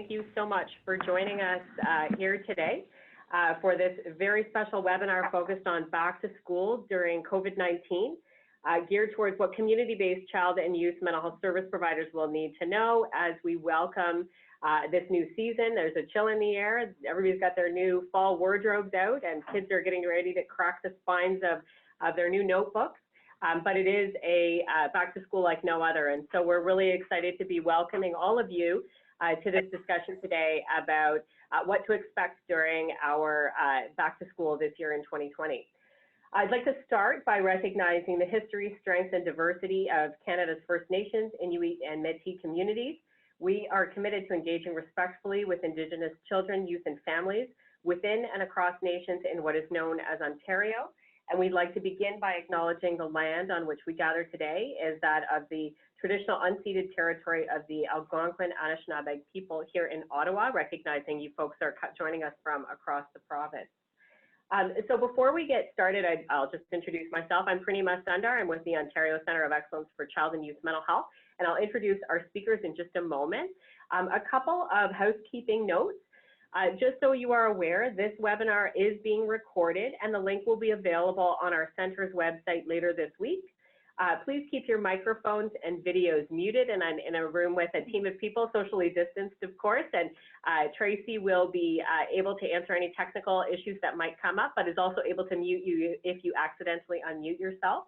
Thank you so much for joining us here today for this very special webinar focused on back to school during COVID-19, geared towards what community-based child and youth mental health service providers will need to know as we welcome this new season. There's a chill in the air. Everybody's got their new fall wardrobes out, and kids are getting ready to crack the spines of their new notebooks. But it is a back to school like no other. And so we're really excited to be welcoming all of you to this discussion today about what to expect during our back to school this year in 2020. I'd like to start by recognizing the history, strength, and diversity of Canada's First Nations, Inuit, and Métis communities. We are committed to engaging respectfully with Indigenous children, youth, and families within and across nations in what is known as Ontario. And we'd like to begin by acknowledging the land on which we gather today is that of the traditional unceded territory of the Algonquin Anishinaabe people here in Ottawa, recognizing you folks are joining us from across the province. So before we get started, I'll just introduce myself. I'm Purnima Sundar. I'm with the Ontario Centre of Excellence for Child and Youth Mental Health, and I'll introduce our speakers in just a moment. A couple of housekeeping notes. Just so you are aware, this webinar is being recorded and the link will be available on our center's website later this week. Please keep your microphones and videos muted, and I'm in a room with a team of people, socially distanced of course, and Tracy will be able to answer any technical issues that might come up, but is also able to mute you if you accidentally unmute yourself.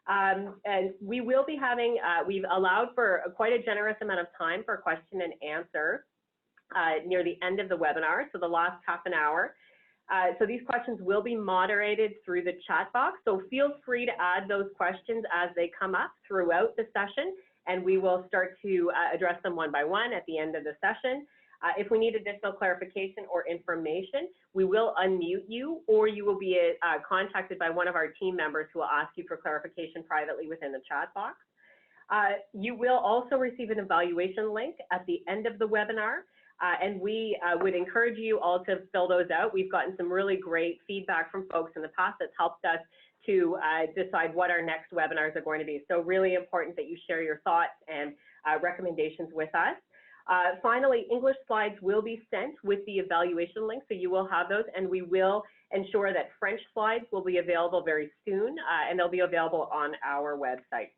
And we will be having, we've allowed for quite a generous amount of time for question and answer near the end of the webinar, so the last half an hour. So these questions will be moderated through the chat box, so feel free to add those questions as they come up throughout the session, and we will start to address them one by one at the end of the session. If we need additional clarification or information, we will unmute you, or you will be contacted by one of our team members who will ask you for clarification privately within the chat box. You will also receive an evaluation link at the end of the webinar. And we would encourage you all to fill those out. We've gotten some really great feedback from folks in the past that's helped us to decide what our next webinars are going to be. So really important that you share your thoughts and recommendations with us. Finally, English slides will be sent with the evaluation link, so you will have those, and we will ensure that French slides will be available very soon, and they'll be available on our website.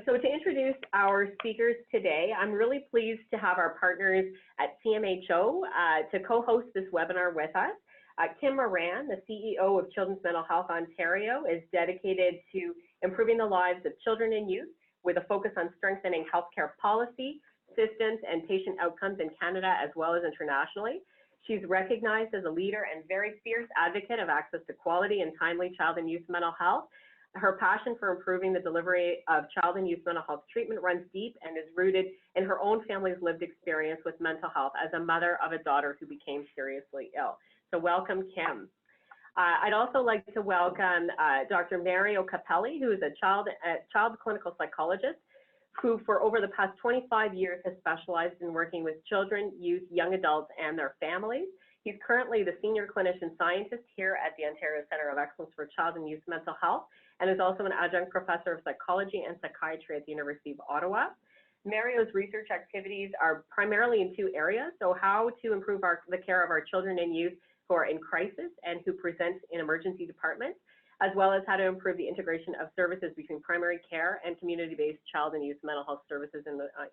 So to introduce our speakers today, I'm really pleased to have our partners at CMHO to co-host this webinar with us. Kim Moran, the CEO of Children's Mental Health Ontario, is dedicated to improving the lives of children and youth with a focus on strengthening healthcare policy, systems, and patient outcomes in Canada as well as internationally. She's recognized as a leader and very fierce advocate of access to quality and timely child and youth mental health. Her passion for improving the delivery of child and youth mental health treatment runs deep and is rooted in her own family's lived experience with mental health as a mother of a daughter who became seriously ill. So welcome, Kim. I'd also like to welcome Dr. Mario Capelli, who is a child clinical psychologist who for over the past 25 years has specialized in working with children, youth, young adults, and their families. He's currently the senior clinician scientist here at the Ontario Centre of Excellence for Child and Youth Mental Health, and is also an adjunct professor of psychology and psychiatry at the University of Ottawa. Mario's research activities are primarily in two areas, so how to improve the care of our children and youth who are in crisis and who present in emergency departments, as well as how to improve the integration of services between primary care and community-based child and youth mental health services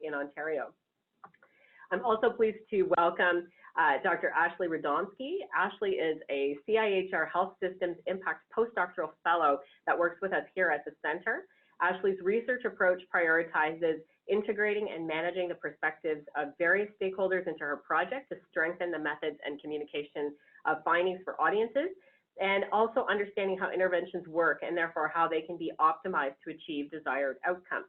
in Ontario. I'm also pleased to welcome Dr. Ashley Radomski. Ashley is a CIHR Health Systems Impact Postdoctoral Fellow that works with us here at the Center. Ashley's research approach prioritizes integrating and managing the perspectives of various stakeholders into her project to strengthen the methods and communication of findings for audiences, and also understanding how interventions work and therefore how they can be optimized to achieve desired outcomes.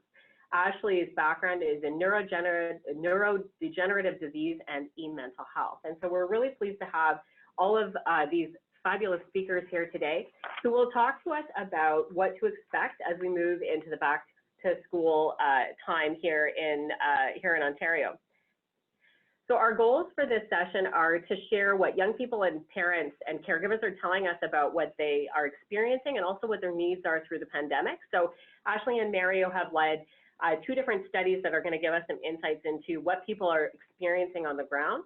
Ashley's background is in neurodegenerative disease and mental health. And so we're really pleased to have all of these fabulous speakers here today who will talk to us about what to expect as we move into the back to school time here in Ontario. So our goals for this session are to share what young people and parents and caregivers are telling us about what they are experiencing and also what their needs are through the pandemic. So Ashley and Mario have led two different studies that are going to give us some insights into what people are experiencing on the ground.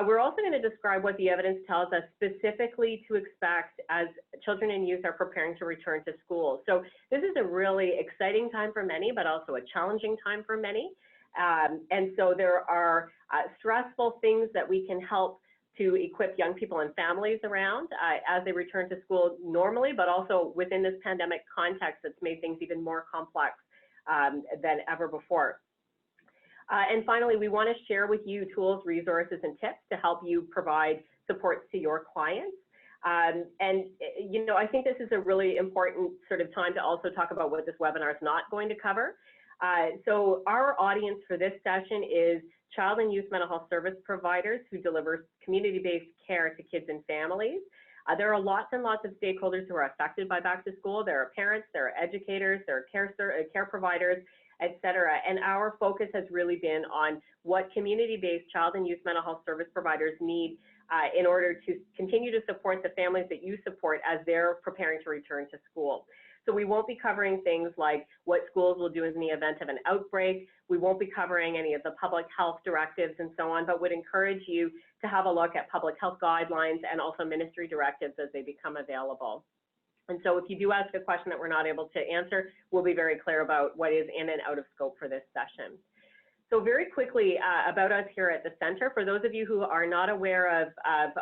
We're also going to describe what the evidence tells us specifically to expect as children and youth are preparing to return to school. So this is a really exciting time for many, but also a challenging time for many. And so there are stressful things that we can help to equip young people and families around as they return to school normally, but also within this pandemic context that's made things even more complex than ever before. And finally, we want to share with you tools, resources, and tips to help you provide support to your clients. And, you know, I think this is a really important sort of time to also talk about what this webinar is not going to cover. So our audience for this session is child and youth mental health service providers who deliver community-based care to kids and families. There are lots and lots of stakeholders who are affected by back to school. There are parents, there are educators, there are care providers, et cetera. And our focus has really been on what community-based child and youth mental health service providers need in order to continue to support the families that you support as they're preparing to return to school. So we won't be covering things like what schools will do in the event of an outbreak. We won't be covering any of the public health directives and so on, but would encourage you to have a look at public health guidelines and also ministry directives as they become available. And so if you do ask a question that we're not able to answer, we'll be very clear about what is in and out of scope for this session. So very quickly about us here at the Center, for those of you who are not aware of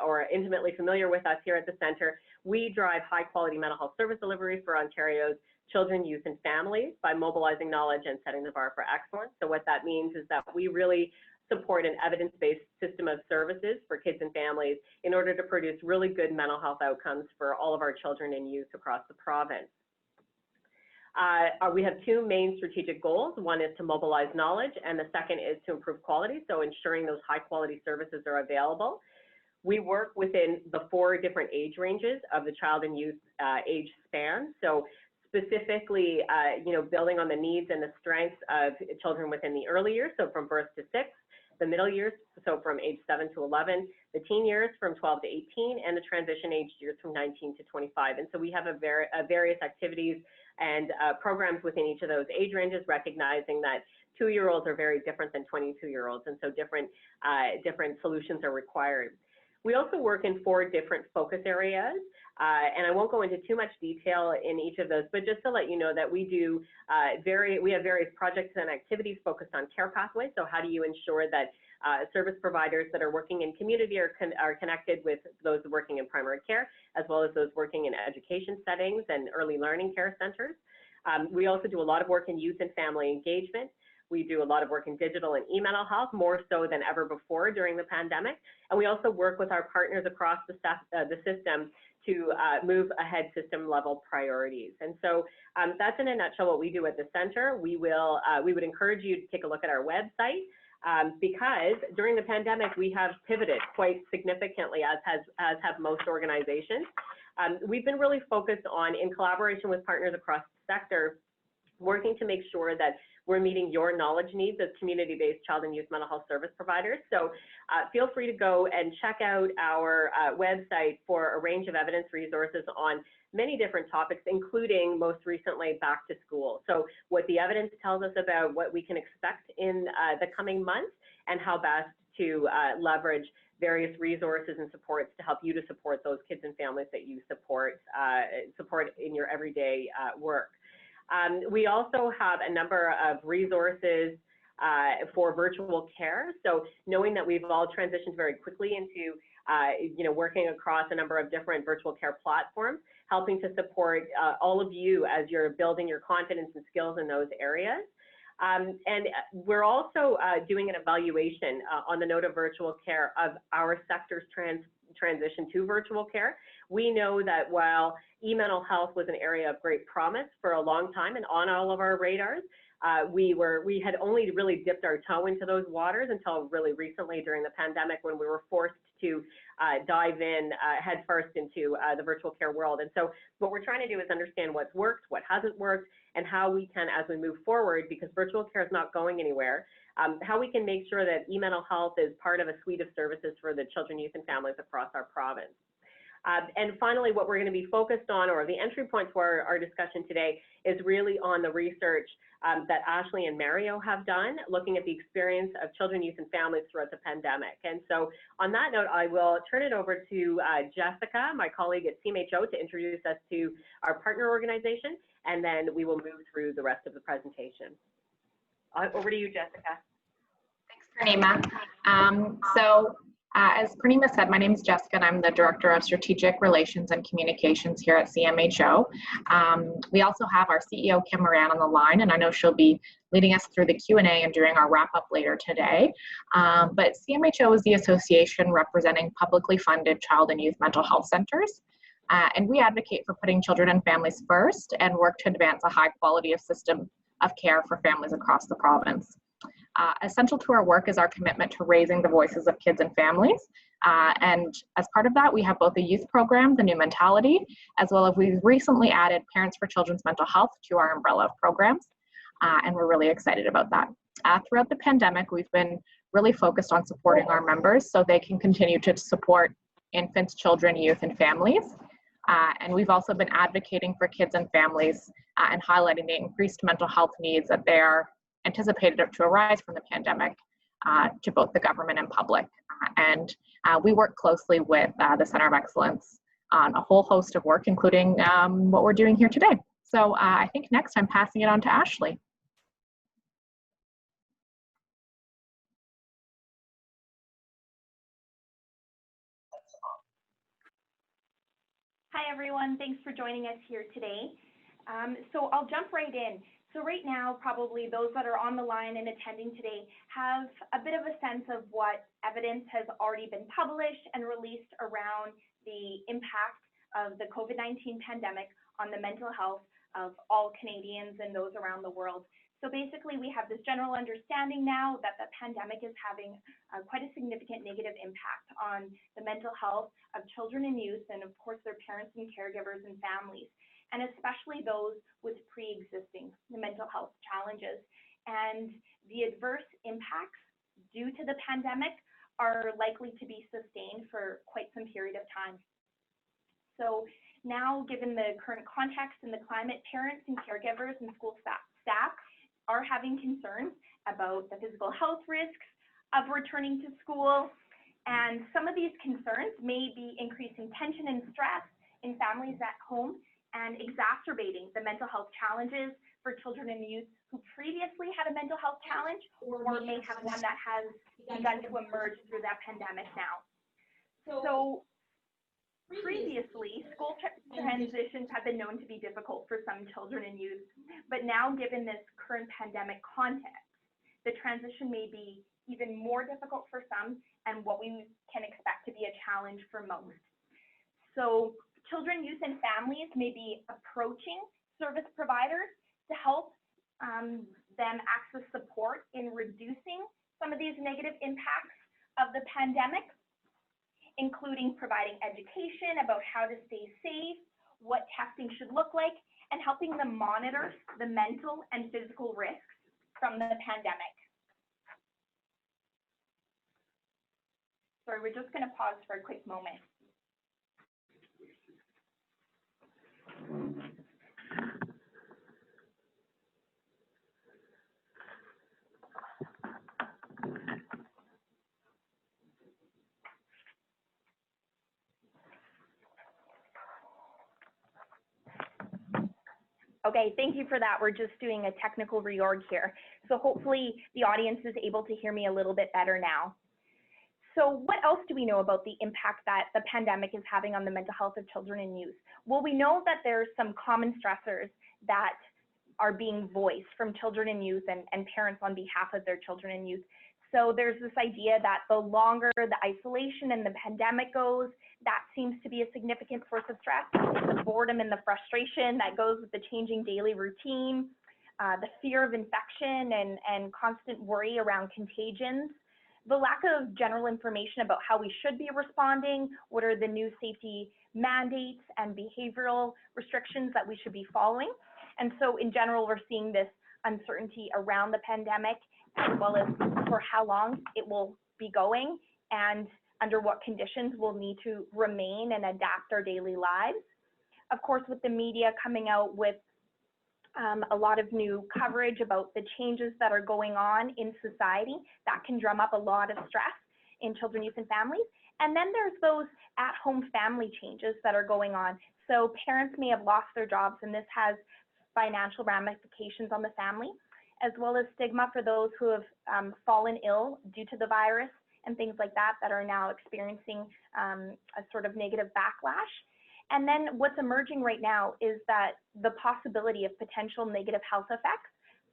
or intimately familiar with us here at the Center, we drive high quality mental health service delivery for Ontario's children, youth, and families by mobilizing knowledge and setting the bar for excellence. So what that means is that we really support an evidence-based system of services for kids and families in order to produce really good mental health outcomes for all of our children and youth across the province. We have two main strategic goals. One is to mobilize knowledge, and the second is to improve quality, so ensuring those high quality services are available. We work within the 4 different age ranges of the child and youth age span. So specifically, you know, building on the needs and the strengths of children within the early years, so from birth to 6, the middle years, so from age 7 to 11, the teen years from 12 to 18, and the transition age years from 19 to 25. And so we have various activities and programs within each of those age ranges, recognizing that 2-year-olds are very different than 22-year-olds, and so different solutions are required. We also work in 4 different focus areas, and I won't go into too much detail in each of those, but just to let you know that we do we have various projects and activities focused on care pathways. So how do you ensure that service providers that are working in community are connected with those working in primary care, as well as those working in education settings and early learning care centers. We also do a lot of work in youth and family engagement. We do a lot of work in digital and e-mental health, more so than ever before during the pandemic. And we also work with our partners across the system to move ahead system level priorities. And so that's in a nutshell what we do at the Center. We would encourage you to take a look at our website because during the pandemic, we have pivoted quite significantly, as have most organizations. We've been really focused on, in collaboration with partners across the sector, working to make sure that we're meeting your knowledge needs as community-based child and youth mental health service providers. So feel free to go and check out our website for a range of evidence resources on many different topics, including most recently back to school. So what the evidence tells us about what we can expect in the coming months and how best to leverage various resources and supports to help you to support those kids and families that you support in your everyday work. We also have a number of resources for virtual care. So knowing that we've all transitioned very quickly into working across a number of different virtual care platforms, helping to support all of you as you're building your confidence and skills in those areas. And we're also doing an evaluation on the note of virtual care of our sector's transition to virtual care. We know that while e-mental health was an area of great promise for a long time and on all of our radars, we had only really dipped our toe into those waters until really recently during the pandemic, when we were forced to dive in headfirst into the virtual care world. And so what we're trying to do is understand what's worked, what hasn't worked, and how we can, as we move forward, because virtual care is not going anywhere, how we can make sure that e-mental health is part of a suite of services for the children, youth, and families across our province. And finally, what we're going to be focused on, or the entry point to our discussion today, is really on the research that Ashley and Mario have done, looking at the experience of children, youth, and families throughout the pandemic. And so on that note, I will turn it over to Jessica, my colleague at CMHO, to introduce us to our partner organization, and then we will move through the rest of the presentation. Over to you, Jessica. Thanks, Purnima. As Purnima said, my name is Jessica, and I'm the Director of Strategic Relations and Communications here at CMHO. We also have our CEO, Kim Moran, on the line, and I know she'll be leading us through the Q&A and during our wrap-up later today. But CMHO is the association representing publicly funded child and youth mental health centers. And we advocate for putting children and families first and work to advance a high quality of system of care for families across the province. Essential to our work is our commitment to raising the voices of kids and families. And as part of that, we have both a youth program, the New Mentality, as well as we've recently added Parents for Children's Mental Health to our umbrella of programs. And we're really excited about that. Throughout the pandemic, we've been really focused on supporting our members so they can continue to support infants, children, youth, and families. And we've also been advocating for kids and families and highlighting the increased mental health needs that they are anticipated to arise from the pandemic to both the government and public. And we work closely with the Center of Excellence on a whole host of work, including what we're doing here today. So I think next I'm passing it on to Ashley. Hi everyone, thanks for joining us here today. So I'll jump right in. So right now, probably those that are on the line and attending today have a bit of a sense of what evidence has already been published and released around the impact of the COVID-19 pandemic on the mental health of all Canadians and those around the world. So basically, we have this general understanding now that the pandemic is having quite a significant negative impact on the mental health of children and youth, and of course their parents and caregivers and families, and especially those with pre-existing mental health challenges. And the adverse impacts due to the pandemic are likely to be sustained for quite some period of time. So now, given the current context and the climate, parents and caregivers and school staff are having concerns about the physical health risks of returning to school. And some of these concerns may be increasing tension and stress in families at home and exacerbating the mental health challenges for children and youth who previously had a mental health challenge or may have one that has begun to emerge through that pandemic now. So previously, school transitions have been known to be difficult for some children and youth, but now given this current pandemic context, the transition may be even more difficult for some and what we can expect to be a challenge for most. So children, youth, and families may be approaching service providers to help them access support in reducing some of these negative impacts of the pandemic, including providing education about how to stay safe, what testing should look like, and helping them monitor the mental and physical risks from the pandemic. Sorry, we're just going to pause for a quick moment. Okay, thank you for that. We're just doing a technical reorg here. So hopefully the audience is able to hear me a little bit better now. So what else do we know about the impact that the pandemic is having on the mental health of children and youth? Well, we know that there's some common stressors that are being voiced from children and youth and parents on behalf of their children and youth. So there's this idea that the longer the isolation and the pandemic goes, that seems to be a significant source of stress. The boredom and the frustration that goes with the changing daily routine, the fear of infection and constant worry around contagions, the lack of general information about how we should be responding, what are the new safety mandates and behavioral restrictions that we should be following. And so in general, we're seeing this uncertainty around the pandemic, as well as for how long it will be going and under what conditions we'll need to remain and adapt our daily lives. Of course, with the media coming out with a lot of new coverage about the changes that are going on in society that can drum up a lot of stress in children, youth, and families. And then there's those at-home family changes that are going on. So parents may have lost their jobs, and this has financial ramifications on the family, as well as stigma for those who have fallen ill due to the virus and things like that that are now experiencing a sort of negative backlash. And then what's emerging right now is that the possibility of potential negative health effects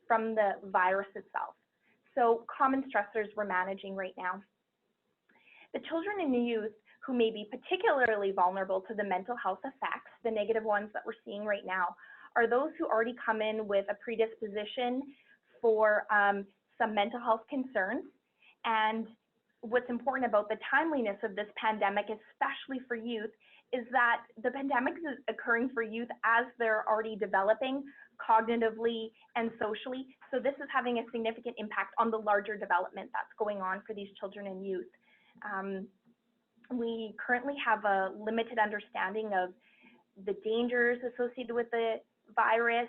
from the virus itself. So common stressors we're managing right now. The children and youth who may be particularly vulnerable to the mental health effects, the negative ones that we're seeing right now, are those who already come in with a predisposition for some mental health concerns. And what's important about the timeliness of this pandemic, especially for youth, is that the pandemic is occurring for youth as they're already developing cognitively and socially. So this is having a significant impact on the larger development that's going on for these children and youth. We currently have a limited understanding of the dangers associated with the virus,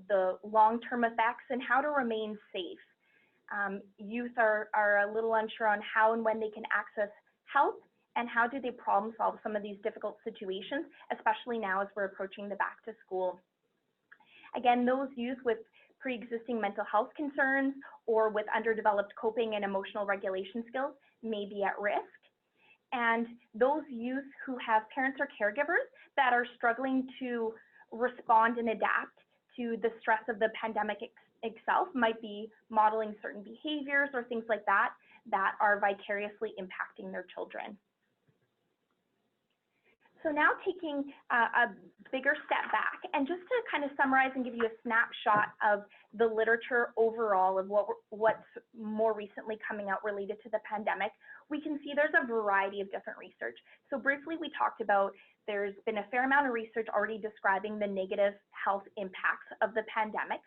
the long-term effects, and how to remain safe. Youth are a little unsure on how and when they can access help, and how do they problem solve some of these difficult situations, especially now as we're approaching the back to school. Again, those youth with pre-existing mental health concerns or with underdeveloped coping and emotional regulation skills may be at risk. And those youth who have parents or caregivers that are struggling to respond and adapt to the stress of the pandemic itself might be modeling certain behaviors or things like that that are vicariously impacting their children. So now taking a bigger step back, and just to kind of summarize and give you a snapshot of the literature overall of what's more recently coming out related to the pandemic, we can see there's a variety of different research. So briefly, we talked about there's been a fair amount of research already describing the negative health impacts of the pandemic.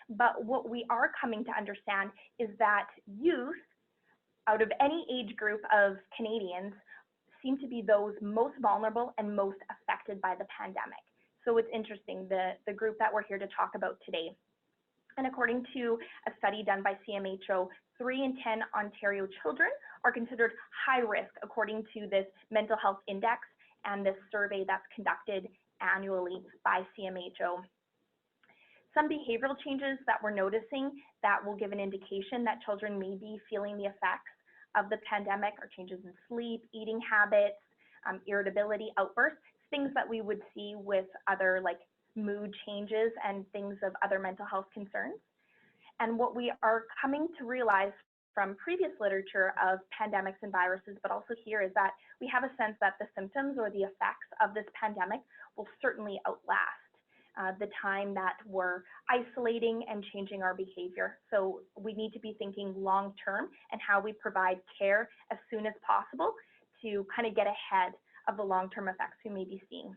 But what we are coming to understand is that youth, out of any age group of Canadians, seem to be those most vulnerable and most affected by the pandemic. So it's interesting, the group that we're here to talk about today. And according to a study done by CMHO, 3 in 10 Ontario children are considered high risk according to this mental health index and this survey that's conducted annually by CMHO. Some behavioral changes that we're noticing that will give an indication that children may be feeling the effects of the pandemic are changes in sleep, eating habits, irritability, outbursts, things that we would see with other like mood changes and things of other mental health concerns. And what we are coming to realize from previous literature of pandemics and viruses, but also here, is that we have a sense that the symptoms or the effects of this pandemic will certainly outlast the time that we're isolating and changing our behavior. So we need to be thinking long term and how we provide care as soon as possible to kind of get ahead of the long-term effects we may be seeing.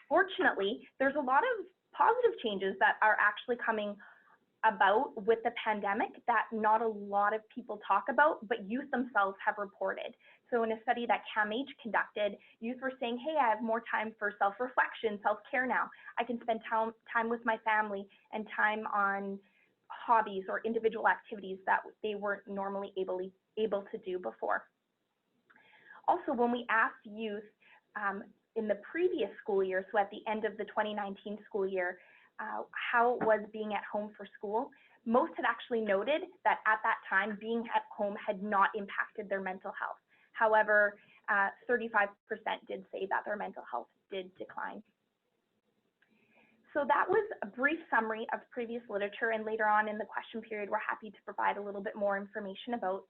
Fortunately, there's a lot of positive changes that are actually coming about with the pandemic that not a lot of people talk about, but youth themselves have reported. So in a study that CMHO conducted, youth were saying, hey, I have more time for self-reflection, self-care now. I can spend time with my family and time on hobbies or individual activities that they weren't normally able to do before. Also, when we asked youth in the previous school year, so at the end of the 2019 school year, how it was being at home for school, most had actually noted that at that time, being at home had not impacted their mental health. However, 35% did say that their mental health did decline. So that was a brief summary of previous literature, and later on in the question period, we're happy to provide a little bit more information about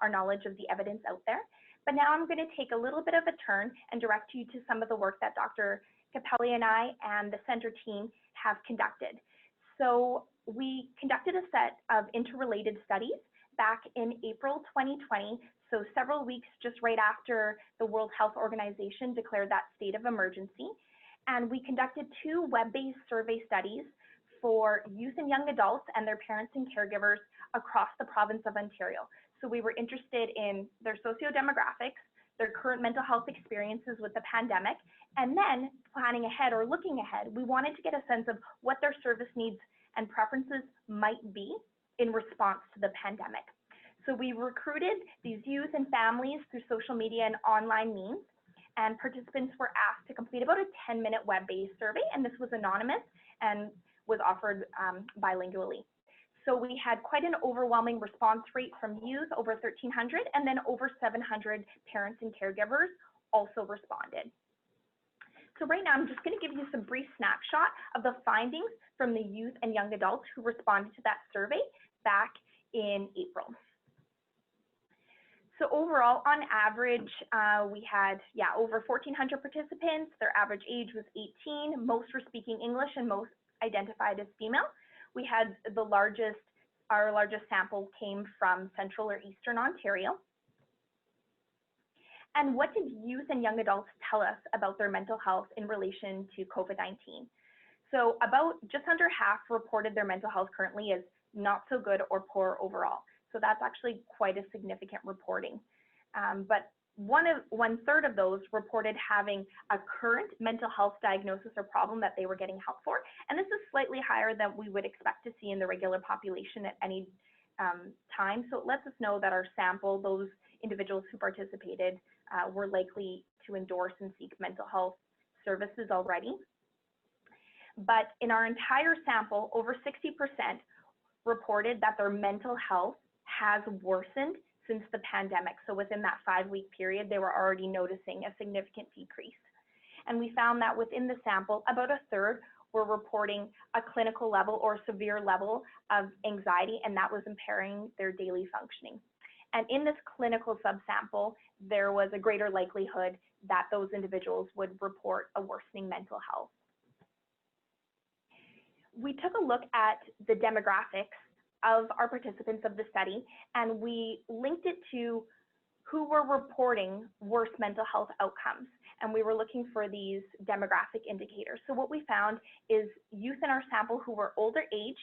our knowledge of the evidence out there. But now I'm going to take a little bit of a turn and direct you to some of the work that Dr. Capelli and I and the center team have conducted. So we conducted a set of interrelated studies back in April 2020, so several weeks just right after the World Health Organization declared that state of emergency. And we conducted 2 web-based survey studies for youth and young adults and their parents and caregivers across the province of Ontario. So we were interested in their socio-demographics, their current mental health experiences with the pandemic, and then planning ahead or looking ahead, we wanted to get a sense of what their service needs and preferences might be in response to the pandemic. So we recruited these youth and families through social media and online means, and participants were asked to complete about a 10-minute web-based survey, and this was anonymous and was offered bilingually. So we had quite an overwhelming response rate from youth, over 1,300, and then over 700 parents and caregivers also responded. So right now, I'm just going to give you some brief snapshot of the findings from the youth and young adults who responded to that survey back in April. So overall, on average, we had, over 1,400 participants. Their average age was 18. Most were speaking English and most identified as female. We had our largest sample came from Central or Eastern Ontario. And what did youth and young adults tell us about their mental health in relation to COVID-19? So about just under half reported their mental health currently as not so good or poor overall. So that's actually quite a significant reporting. But one third of those reported having a current mental health diagnosis or problem that they were getting help for. And this is slightly higher than we would expect to see in the regular population at any time. So it lets us know that our sample, those individuals who participated, were likely to endorse and seek mental health services already. But in our entire sample, over 60% reported that their mental health has worsened since the pandemic. So within that 5-week period, they were already noticing a significant decrease. And we found that within the sample, about a third were reporting a clinical level or severe level of anxiety, and that was impairing their daily functioning. And in this clinical subsample, there was a greater likelihood that those individuals would report a worsening mental health. We took a look at the demographics of our participants of the study, and we linked it to who were reporting worse mental health outcomes. And we were looking for these demographic indicators. So what we found is youth in our sample who were older age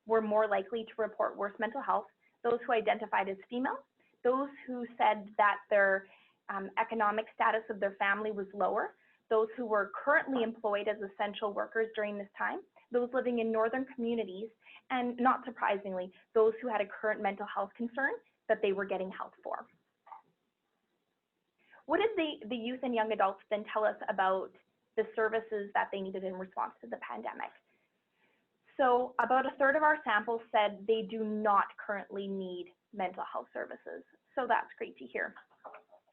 were more likely to report worse mental health, those who identified as female, those who said that their economic status of their family was lower, those who were currently employed as essential workers during this time, those living in northern communities, and not surprisingly, those who had a current mental health concern that they were getting help for. What did the youth and young adults then tell us about the services that they needed in response to the pandemic? So about a third of our sample said they do not currently need mental health services. So that's great to hear.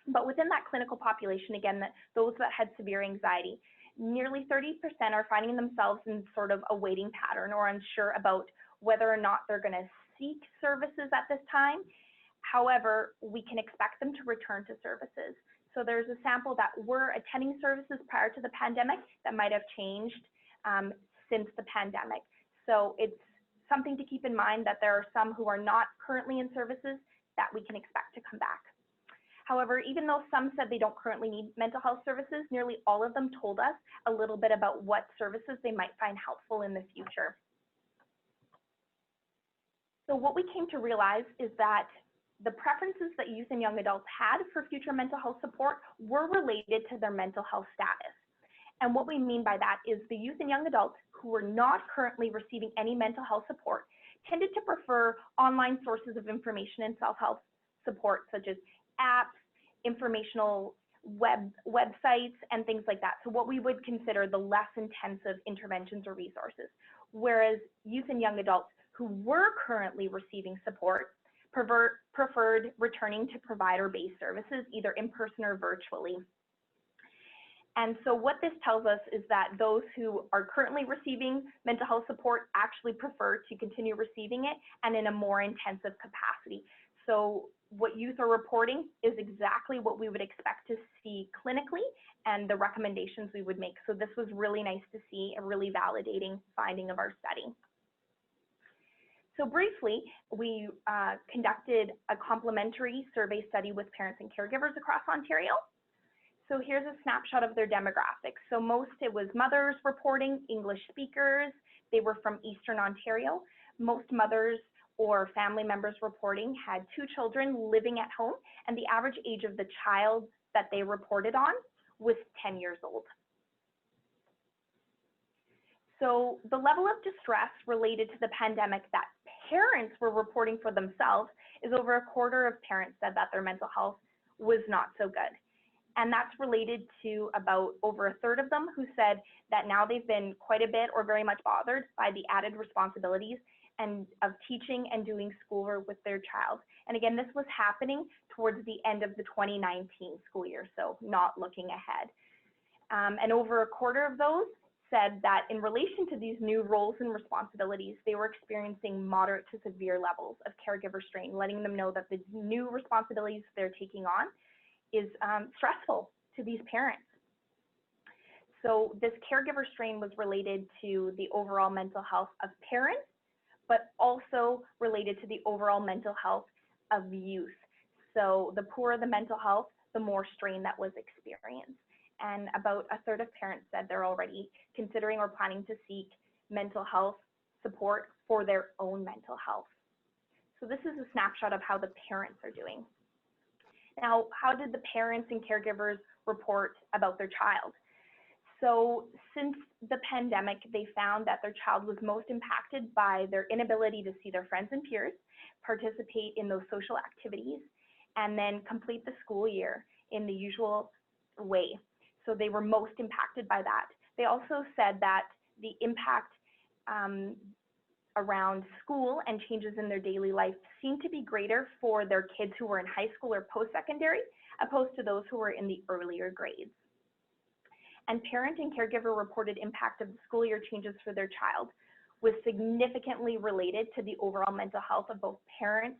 But within that clinical population, again, those that had severe anxiety, nearly 30% are finding themselves in sort of a waiting pattern or unsure about whether or not they're going to seek services at this time. However, we can expect them to return to services. So there's a sample that were attending services prior to the pandemic that might have changed since the pandemic. So it's something to keep in mind that there are some who are not currently in services that we can expect to come back. However, even though some said they don't currently need mental health services, nearly all of them told us a little bit about what services they might find helpful in the future. So what we came to realize is that the preferences that youth and young adults had for future mental health support were related to their mental health status. And what we mean by that is the youth and young adults who were not currently receiving any mental health support tended to prefer online sources of information and self-help support, such as apps, informational websites, and things like that. So what we would consider the less intensive interventions or resources. Whereas youth and young adults who were currently receiving support preferred returning to provider-based services, either in person or virtually. And so what this tells us is that those who are currently receiving mental health support actually prefer to continue receiving it and in a more intensive capacity. So what youth are reporting is exactly what we would expect to see clinically and the recommendations we would make. So this was really nice to see, a really validating finding of our study. So briefly, we conducted a complementary survey study with parents and caregivers across Ontario. So here's a snapshot of their demographics. So most, it was mothers reporting, English speakers. They were from Eastern Ontario. Most mothers or family members reporting had 2 children living at home, and the average age of the child that they reported on was 10 years old. So the level of distress related to the pandemic that parents were reporting for themselves is over a quarter of parents said that their mental health was not so good. And that's related to about over a third of them who said that now they've been quite a bit or very much bothered by the added responsibilities and of teaching and doing schoolwork with their child. And again, this was happening towards the end of the 2019 school year, so not looking ahead. And over a quarter of those said that in relation to these new roles and responsibilities, they were experiencing moderate to severe levels of caregiver strain, letting them know that the new responsibilities they're taking on is stressful to these parents. So this caregiver strain was related to the overall mental health of parents, but also related to the overall mental health of youth. So the poorer the mental health, the more strain that was experienced. And about a third of parents said they're already considering or planning to seek mental health support for their own mental health. So this is a snapshot of how the parents are doing. Now, how did the parents and caregivers report about their child? So since the pandemic, they found that their child was most impacted by their inability to see their friends and peers, participate in those social activities, and then complete the school year in the usual way. So they were most impacted by that. They also said that the impact around school and changes in their daily life seemed to be greater for their kids who were in high school or post-secondary, opposed to those who were in the earlier grades. And parent and caregiver reported impact of the school year changes for their child was significantly related to the overall mental health of both parents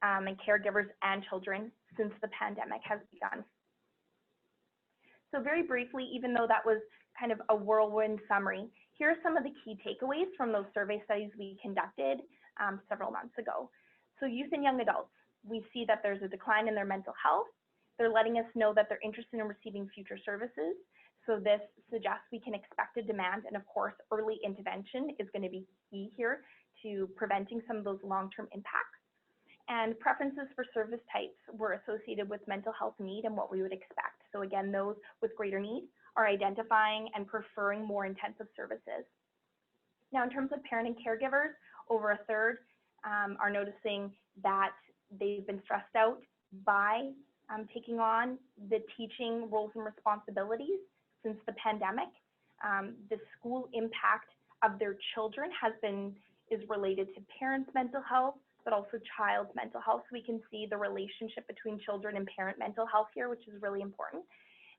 and caregivers and children since the pandemic has begun. So very briefly, even though that was kind of a whirlwind summary, here are some of the key takeaways from those survey studies we conducted several months ago. So youth and young adults, we see that there's a decline in their mental health. They're letting us know that they're interested in receiving future services. So this suggests we can expect a demand, and of course, early intervention is going to be key here to preventing some of those long-term impacts. And preferences for service types were associated with mental health need and what we would expect. So again, those with greater need are identifying and preferring more intensive services. Now, in terms of parent and caregivers, over a third are noticing that they've been stressed out by taking on the teaching roles and responsibilities since the pandemic. The school impact of their children is related to parents' mental health, but also child's mental health. So we can see the relationship between children and parent mental health here, which is really important.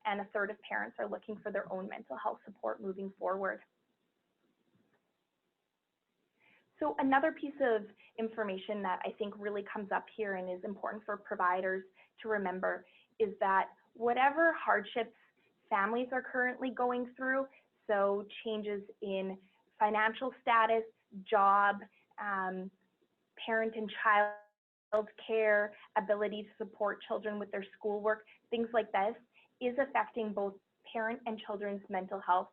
And a third of parents are looking for their own mental health support moving forward. So another piece of information that I think really comes up here and is important for providers to remember is that whatever hardships families are currently going through, so changes in financial status, job, parent and child care, ability to support children with their schoolwork, things like this, is affecting both parent and children's mental health.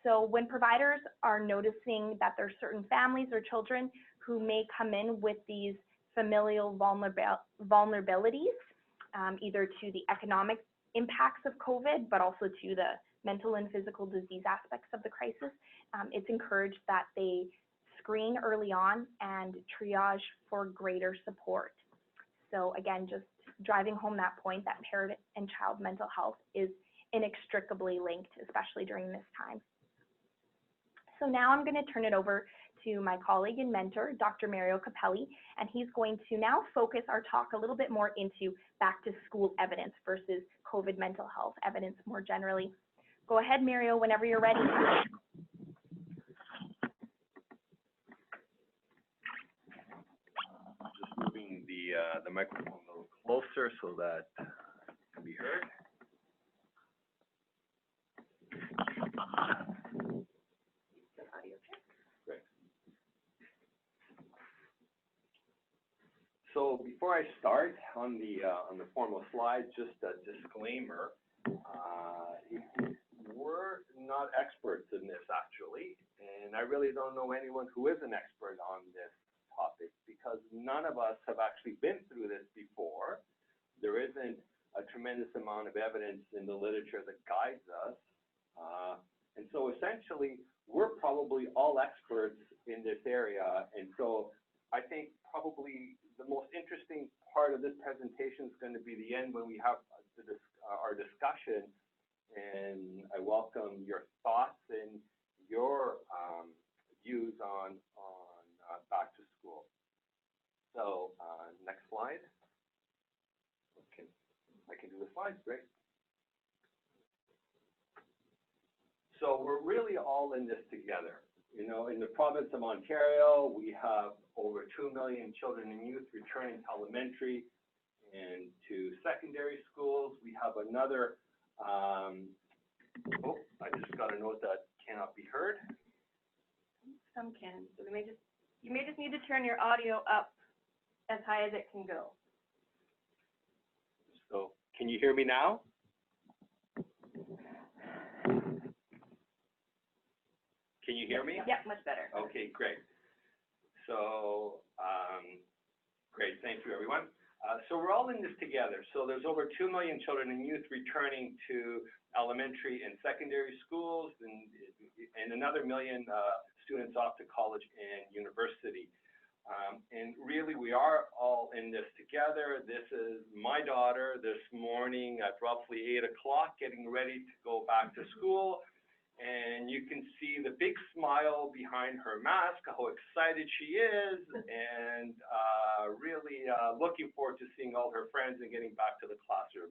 So when providers are noticing that there are certain families or children who may come in with these familial vulnerabilities, either to the economic impacts of COVID, but also to the mental and physical disease aspects of the crisis, it's encouraged that they screen early on and triage for greater support. So again, just driving home that point that parent and child mental health is inextricably linked, especially during this time. So now I'm going to turn it over to my colleague and mentor, Dr. Mario Capelli, and he's going to now focus our talk a little bit more into back to school evidence versus COVID mental health evidence more generally. Go ahead, Mario, whenever you're ready. Just moving the microphone a little closer so that it can be heard. Great. So before I start on the formal slide, just a disclaimer. We're not experts in this actually, and I really don't know anyone who is an expert on this topic because none of us have actually been through this before. There isn't a tremendous amount of evidence in the literature that guides us. And so essentially, we're probably all experts in this area. And so I think probably the most interesting part of this presentation is going to be the end when we have our discussion. And I welcome your thoughts and your views on back to school. So next slide. Okay, I can do the slides, great. So we're really all in this together. You know, in the province of Ontario, we have over 2 million children and youth returning to elementary and to secondary schools. We have another, oh, I just got a note that cannot be heard. Some can, so you may just need to turn your audio up as high as it can go. So can you hear me now? Can you hear me? Yeah, much better. Okay, great. So, great, thank you, everyone. So we're all in this together. So there's over 2 million children and youth returning to elementary and secondary schools, and another million students off to college and university. And really, we are all in this together. This is my daughter this morning at roughly 8 o'clock, getting ready to go back to school. And you can see the big smile behind her mask, how excited she is, and really looking forward to seeing all her friends and getting back to the classroom.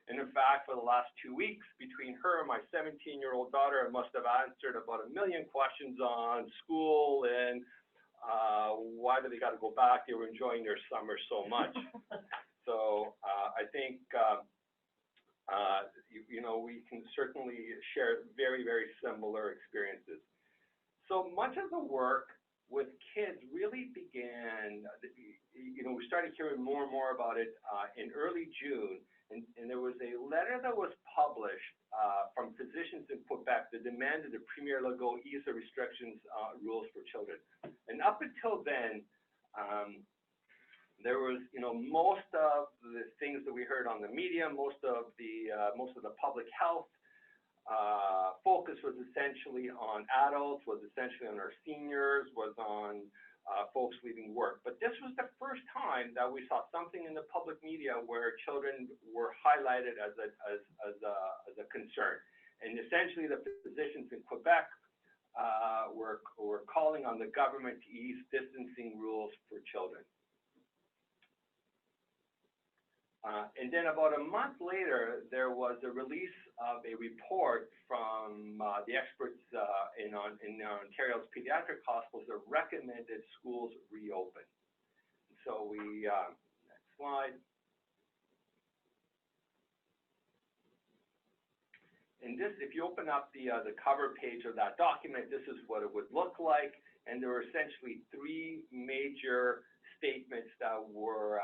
And in fact, for the last 2 weeks, between her and my 17-year-old daughter, I must have answered about 1 million questions on school and why do they got to go back? They were enjoying their summer so much. So I think you know, we can certainly share very, very similar experiences. So much of the work with kids really began, you know, we started hearing more and more about it in early June, and there was a letter that was published from physicians in Quebec that demanded the Premier Legault ease the restrictions rules for children. And up until then, there was, you know, most of the things that we heard on the media, most of the public health focus was essentially on adults, was essentially on our seniors, was on folks leaving work. But this was the first time that we saw something in the public media where children were highlighted as a concern. And essentially, the physicians in Quebec were calling on the government to ease distancing rules for children. And then about a month later, there was a release of a report from the experts in Ontario's pediatric hospitals that recommended schools reopen. So we, next slide. And this, if you open up the cover page of that document, this is what it would look like. And there were essentially 3 major statements that were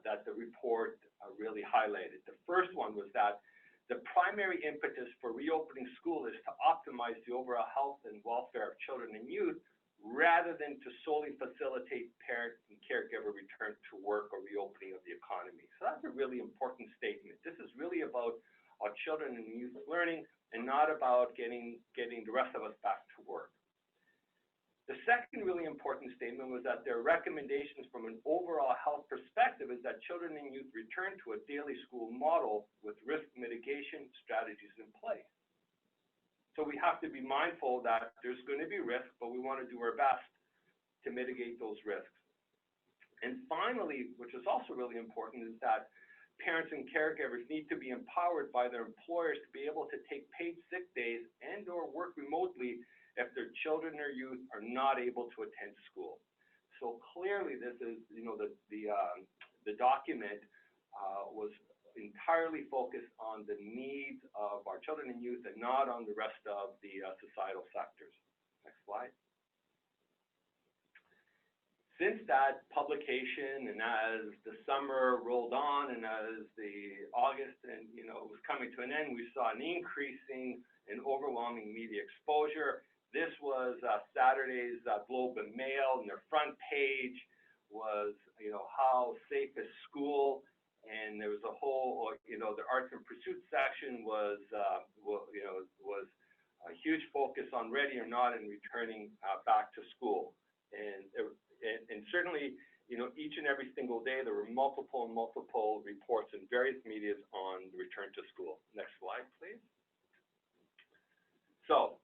that the report really highlighted. The first one was that the primary impetus for reopening school is to optimize the overall health and welfare of children and youth rather than to solely facilitate parent and caregiver return to work or reopening of the economy. So that's a really important statement. This is really about our children and youth learning and not about getting the rest of us back to work. The second really important statement was that their recommendations from an overall health perspective is that children and youth return to a daily school model with risk mitigation strategies in place. So we have to be mindful that there's going to be risk, but we want to do our best to mitigate those risks. And finally, which is also really important, is that parents and caregivers need to be empowered by their employers to be able to take paid sick days and or work remotely if their children or youth are not able to attend school. So clearly this is, you know, the document was entirely focused on the needs of our children and youth and not on the rest of the societal sectors. Next slide. Since that publication and as the summer rolled on and as the August and, you know, was coming to an end, we saw an increasing and overwhelming media exposure. This was Saturday's Globe and Mail, and their front page was, how safe is school? And there was a whole, the arts and pursuits section was a huge focus on ready or not and returning back to school. And certainly, each and every single day there were multiple reports in various medias on the return to school. Next slide, please. So,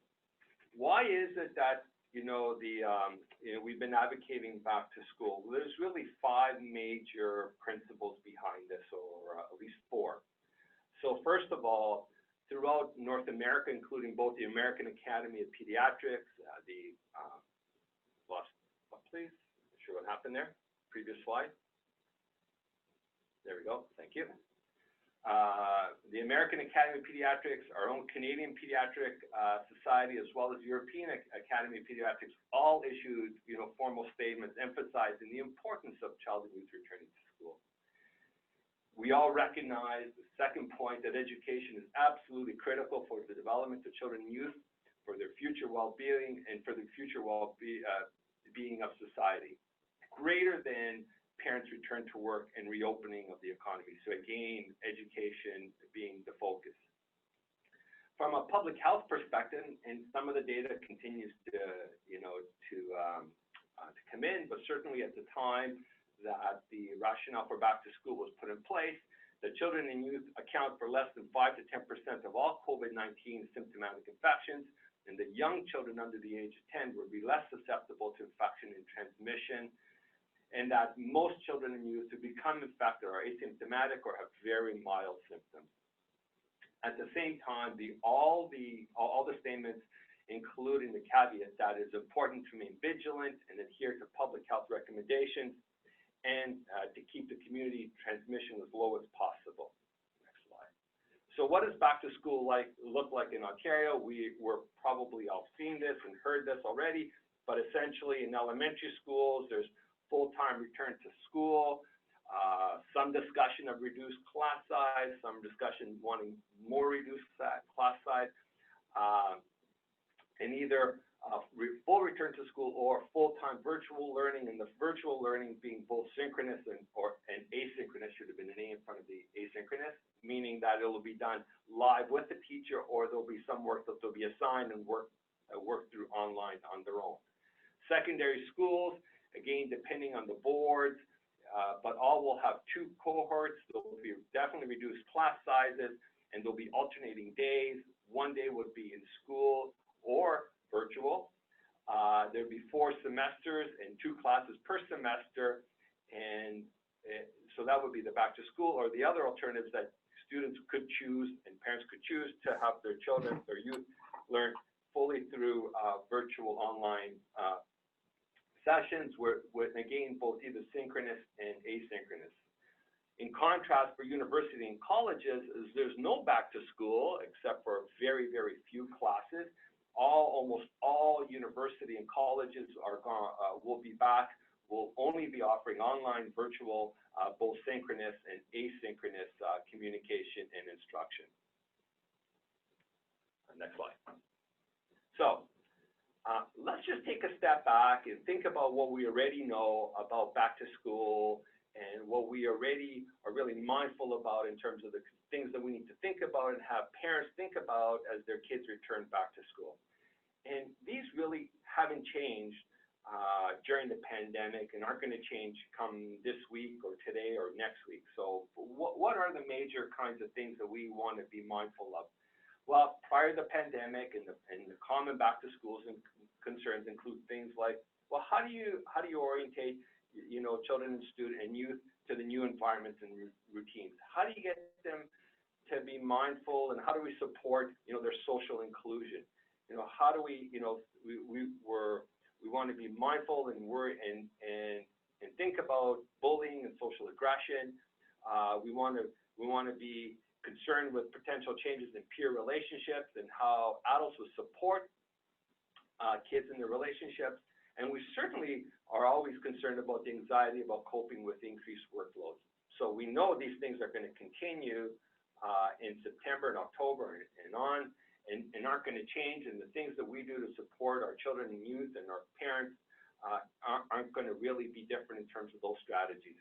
why is it that we've been advocating back to school? Well, there's really 5 major principles behind this, or at least 4. So first of all, throughout North America, including both the American Academy of Pediatrics, please, not sure what happened there. Previous slide. There we go. Thank you. The American Academy of Pediatrics, our own Canadian Pediatric Society, as well as European Academy of Pediatrics, all issued formal statements emphasizing the importance of child and youth returning to school. We all recognize the second point, that education is absolutely critical for the development of children and youth, for their future well-being, and for the future well-being of society, greater than parents return to work and reopening of the economy. So again, education being the focus. From a public health perspective, and some of the data continues to come in, but certainly at the time that the rationale for back to school was put in place, the children and youth account for less than 5 to 10% of all COVID-19 symptomatic infections, and the young children under the age of 10 would be less susceptible to infection and transmission, and that most children and youth who become infected are asymptomatic or have very mild symptoms. At the same time, all the statements, including the caveat that it's important to remain vigilant and adhere to public health recommendations, and to keep the community transmission as low as possible. Next slide. So what does back to school look like in Ontario? We're probably all seen this and heard this already, but essentially in elementary schools, there's full-time return to school, some discussion of reduced class size, some discussion wanting more reduced class size, and either full return to school or full-time virtual learning, and the virtual learning being both synchronous and asynchronous, should have been an A in front of the asynchronous, meaning that it will be done live with the teacher, or there'll be some work that they'll be assigned and work through online on their own. Secondary schools, again, depending on the boards, but all will have 2 cohorts. There will be definitely reduced class sizes, and there'll be alternating days. One day would be in school or virtual. There'd be 4 semesters and 2 classes per semester, and so that would be the back to school. Or the other alternatives that students could choose and parents could choose to have their children, their youth, learn fully through virtual online sessions with again, both either synchronous and asynchronous. In contrast, for university and colleges, there's no back to school except for very, very few classes. Almost all university and colleges will be back. We'll only be offering online, virtual, both synchronous and asynchronous communication and instruction. Next slide. So, let's just take a step back and think about what we already know about back to school and what we already are really mindful about in terms of the things that we need to think about and have parents think about as their kids return back to school. And these really haven't changed during the pandemic and aren't going to change come this week or today or next week. So what are the major kinds of things that we want to be mindful of? Well, prior to the pandemic and the common back to schools and concerns include things like, well, how do you orientate, children and students and youth to the new environments and routines? How do you get them to be mindful, and how do we support, their social inclusion? How do we, we want to be mindful and worry and think about bullying and social aggression. We want to be concerned with potential changes in peer relationships and how adults will support kids in their relationships. And we certainly are always concerned about the anxiety about coping with increased workloads. So we know these things are going to continue in September and October and on. and aren't going to change, and the things that we do to support our children and youth and our parents aren't going to really be different in terms of those strategies.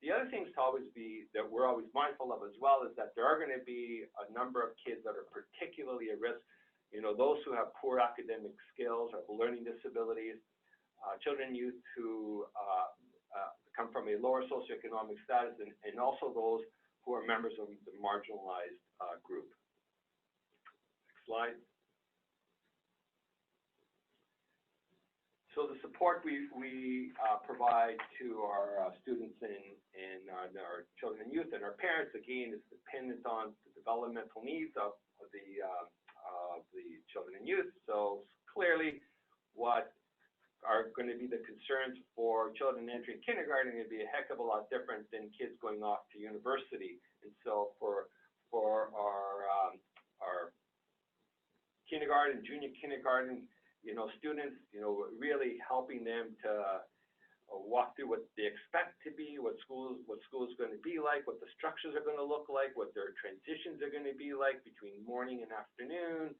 The other things to always be that we're always mindful of as well is that there are going to be a number of kids that are particularly at risk. You know, those who have poor academic skills or learning disabilities, children and youth who come from a lower socioeconomic status, and also those who are members of the marginalized group. Next slide. So the support we provide to our students and our children and youth and our parents, again, is dependent on the developmental needs of the children and youth. So clearly, what are going to be the concerns for children entering kindergarten are going to be a heck of a lot different than kids going off to university. And so for our kindergarten, junior kindergarten, you know, students, you know, really helping them to walk through what they expect to be, what school is going to be like, what the structures are going to look like, what their transitions are going to be like between morning and afternoon,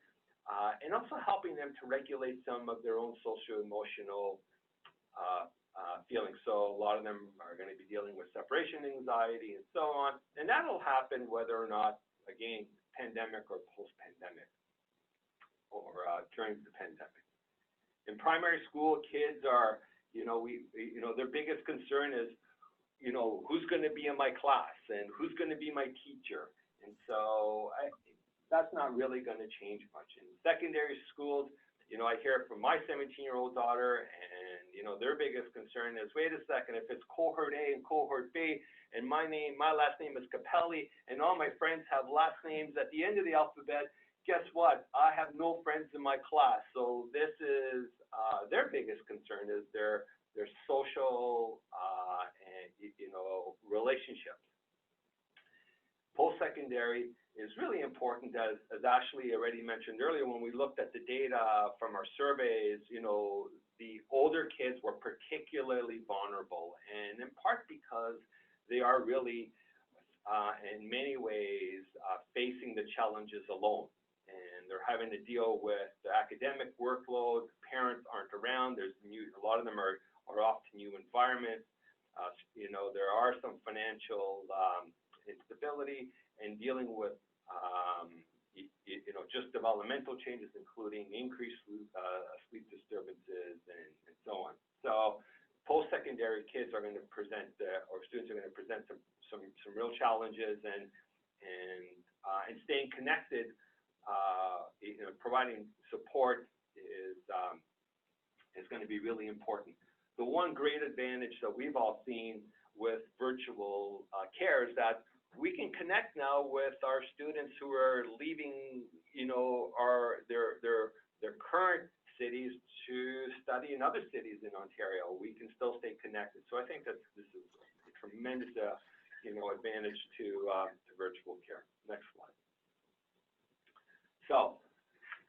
and also helping them to regulate some of their own socio-emotional feelings. So a lot of them are going to be dealing with separation anxiety and so on, and that'll happen whether or not, again, pandemic or post-pandemic, or during the pandemic. In primary school, kids are, you know, their biggest concern is, you know, who's going to be in my class and who's going to be my teacher. And so that's not really going to change much. In secondary schools, you know, I hear from my 17-year-old daughter, and, you know, their biggest concern is, wait a second, if it's cohort A and cohort B, and my last name is Capelli, and all my friends have last names at the end of the alphabet, guess what? I have no friends in my class. So this is their biggest concern is their social and, you know, relationships. Post-secondary is really important, as Ashley already mentioned earlier. When we looked at the data from our surveys, you know, the older kids were particularly vulnerable, and in part because they are really, in many ways, facing the challenges alone. And they're having to deal with the academic workload. Parents aren't around. A lot of them are off to new environments. You know, there are some financial instability, and dealing with you know, just developmental changes, including increased sleep disturbances and so on. So post-secondary kids are going to present, or students are going to present some real challenges, and staying connected. You know, providing support is going to be really important. The one great advantage that we've all seen with virtual care is that we can connect now with our students who are leaving, you know, their current cities to study in other cities in Ontario. We can still stay connected. So I think that this is a tremendous, you know, advantage to virtual care. Next slide. So,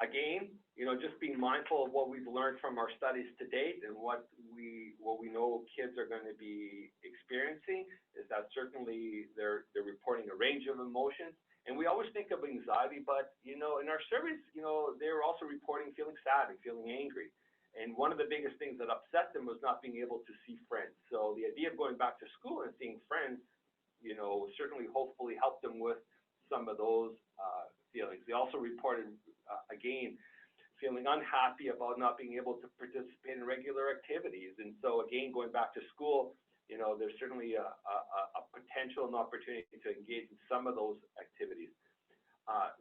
again, you know, just being mindful of what we've learned from our studies to date and what we know kids are going to be experiencing is that certainly they're reporting a range of emotions. And we always think of anxiety, but, you know, in our surveys, you know, they were also reporting feeling sad and feeling angry. And one of the biggest things that upset them was not being able to see friends. So the idea of going back to school and seeing friends, you know, certainly hopefully helped them with some of those feelings. They also reported, again, feeling unhappy about not being able to participate in regular activities. And so, again, going back to school, you know, there's certainly a potential and opportunity to engage in some of those activities.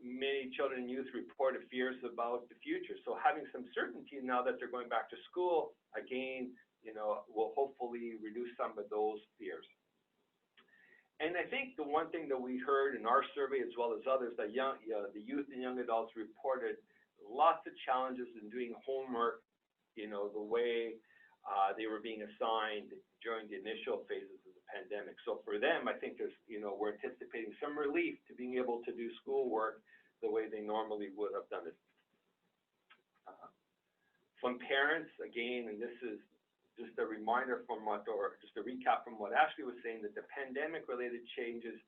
Many children and youth reported fears about the future. So having some certainty now that they're going back to school, again, you know, will hopefully reduce some of those fears. And I think the one thing that we heard in our survey, as well as others, that the youth and young adults reported lots of challenges in doing homework, you know, the way they were being assigned during the initial phases of the pandemic. So for them, I think there's, you know, we're anticipating some relief to being able to do schoolwork the way they normally would have done it. From parents, again, and this is just a reminder from what, or just a recap from what Ashley was saying, that the pandemic-related changes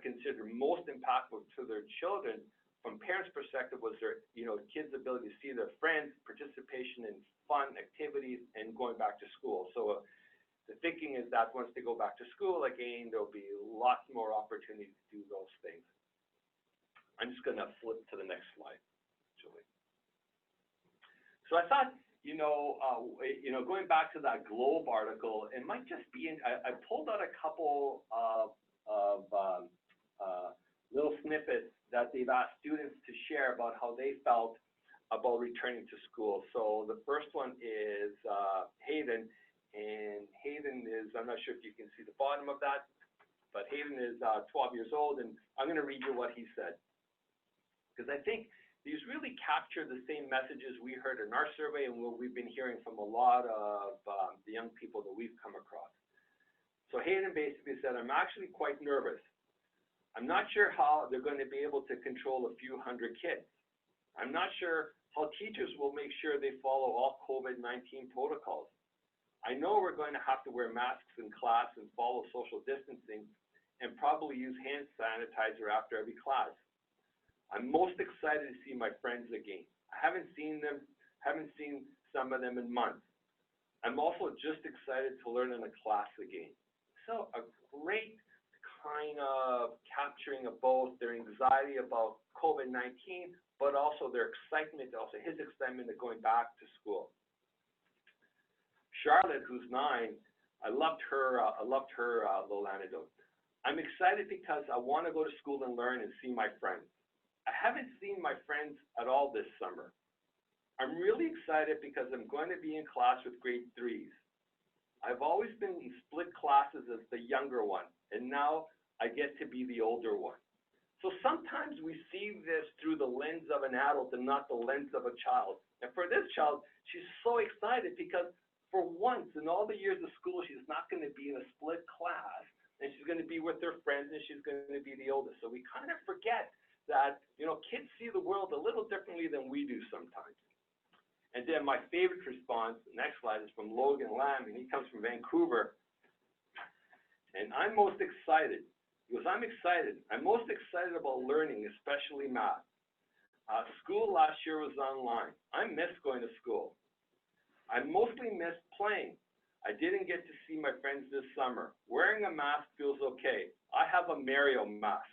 considered most impactful to their children from parents' perspective, was their, kids' ability to see their friends, participation in fun activities, and going back to school. So the thinking is that once they go back to school again, there'll be lots more opportunities to do those things. I'm just going to flip to the next slide, Julie. So I thought, going back to that Globe article, it might just be, I pulled out a couple of little snippets that they've asked students to share about how they felt about returning to school. So the first one is Hayden, and Hayden is, I'm not sure if you can see the bottom of that, but Hayden is 12 years old, and I'm going to read you what he said, because I think these really capture the same messages we heard in our survey and what we've been hearing from a lot of the young people that we've come across. So Hayden basically said, I'm actually quite nervous. I'm not sure how they're going to be able to control a few hundred kids. I'm not sure how teachers will make sure they follow all COVID-19 protocols. I know we're going to have to wear masks in class and follow social distancing and probably use hand sanitizer after every class. I'm most excited to see my friends again. I haven't seen some of them in months. I'm also just excited to learn in a class again. So a great kind of capturing of both their anxiety about COVID-19, but also their excitement, also his excitement of going back to school. Charlotte, who's 9, I loved her little anecdote. I'm excited because I want to go to school and learn and see my friends. I haven't seen my friends at all this summer. I'm really excited because I'm going to be in class with grade 3s. I've always been in split classes as the younger one, and now I get to be the older one. So sometimes we see this through the lens of an adult and not the lens of a child. And for this child, she's so excited because for once in all the years of school, she's not going to be in a split class, and she's going to be with her friends, and she's going to be the oldest. So we kind of forget that, kids see the world a little differently than we do sometimes. And then my favorite response, the next slide, is from Logan Lamb, and he comes from Vancouver. And I'm most excited. He goes, I'm excited. I'm most excited about learning, especially math. School last year was online. I missed going to school. I mostly missed playing. I didn't get to see my friends this summer. Wearing a mask feels okay. I have a Mario mask.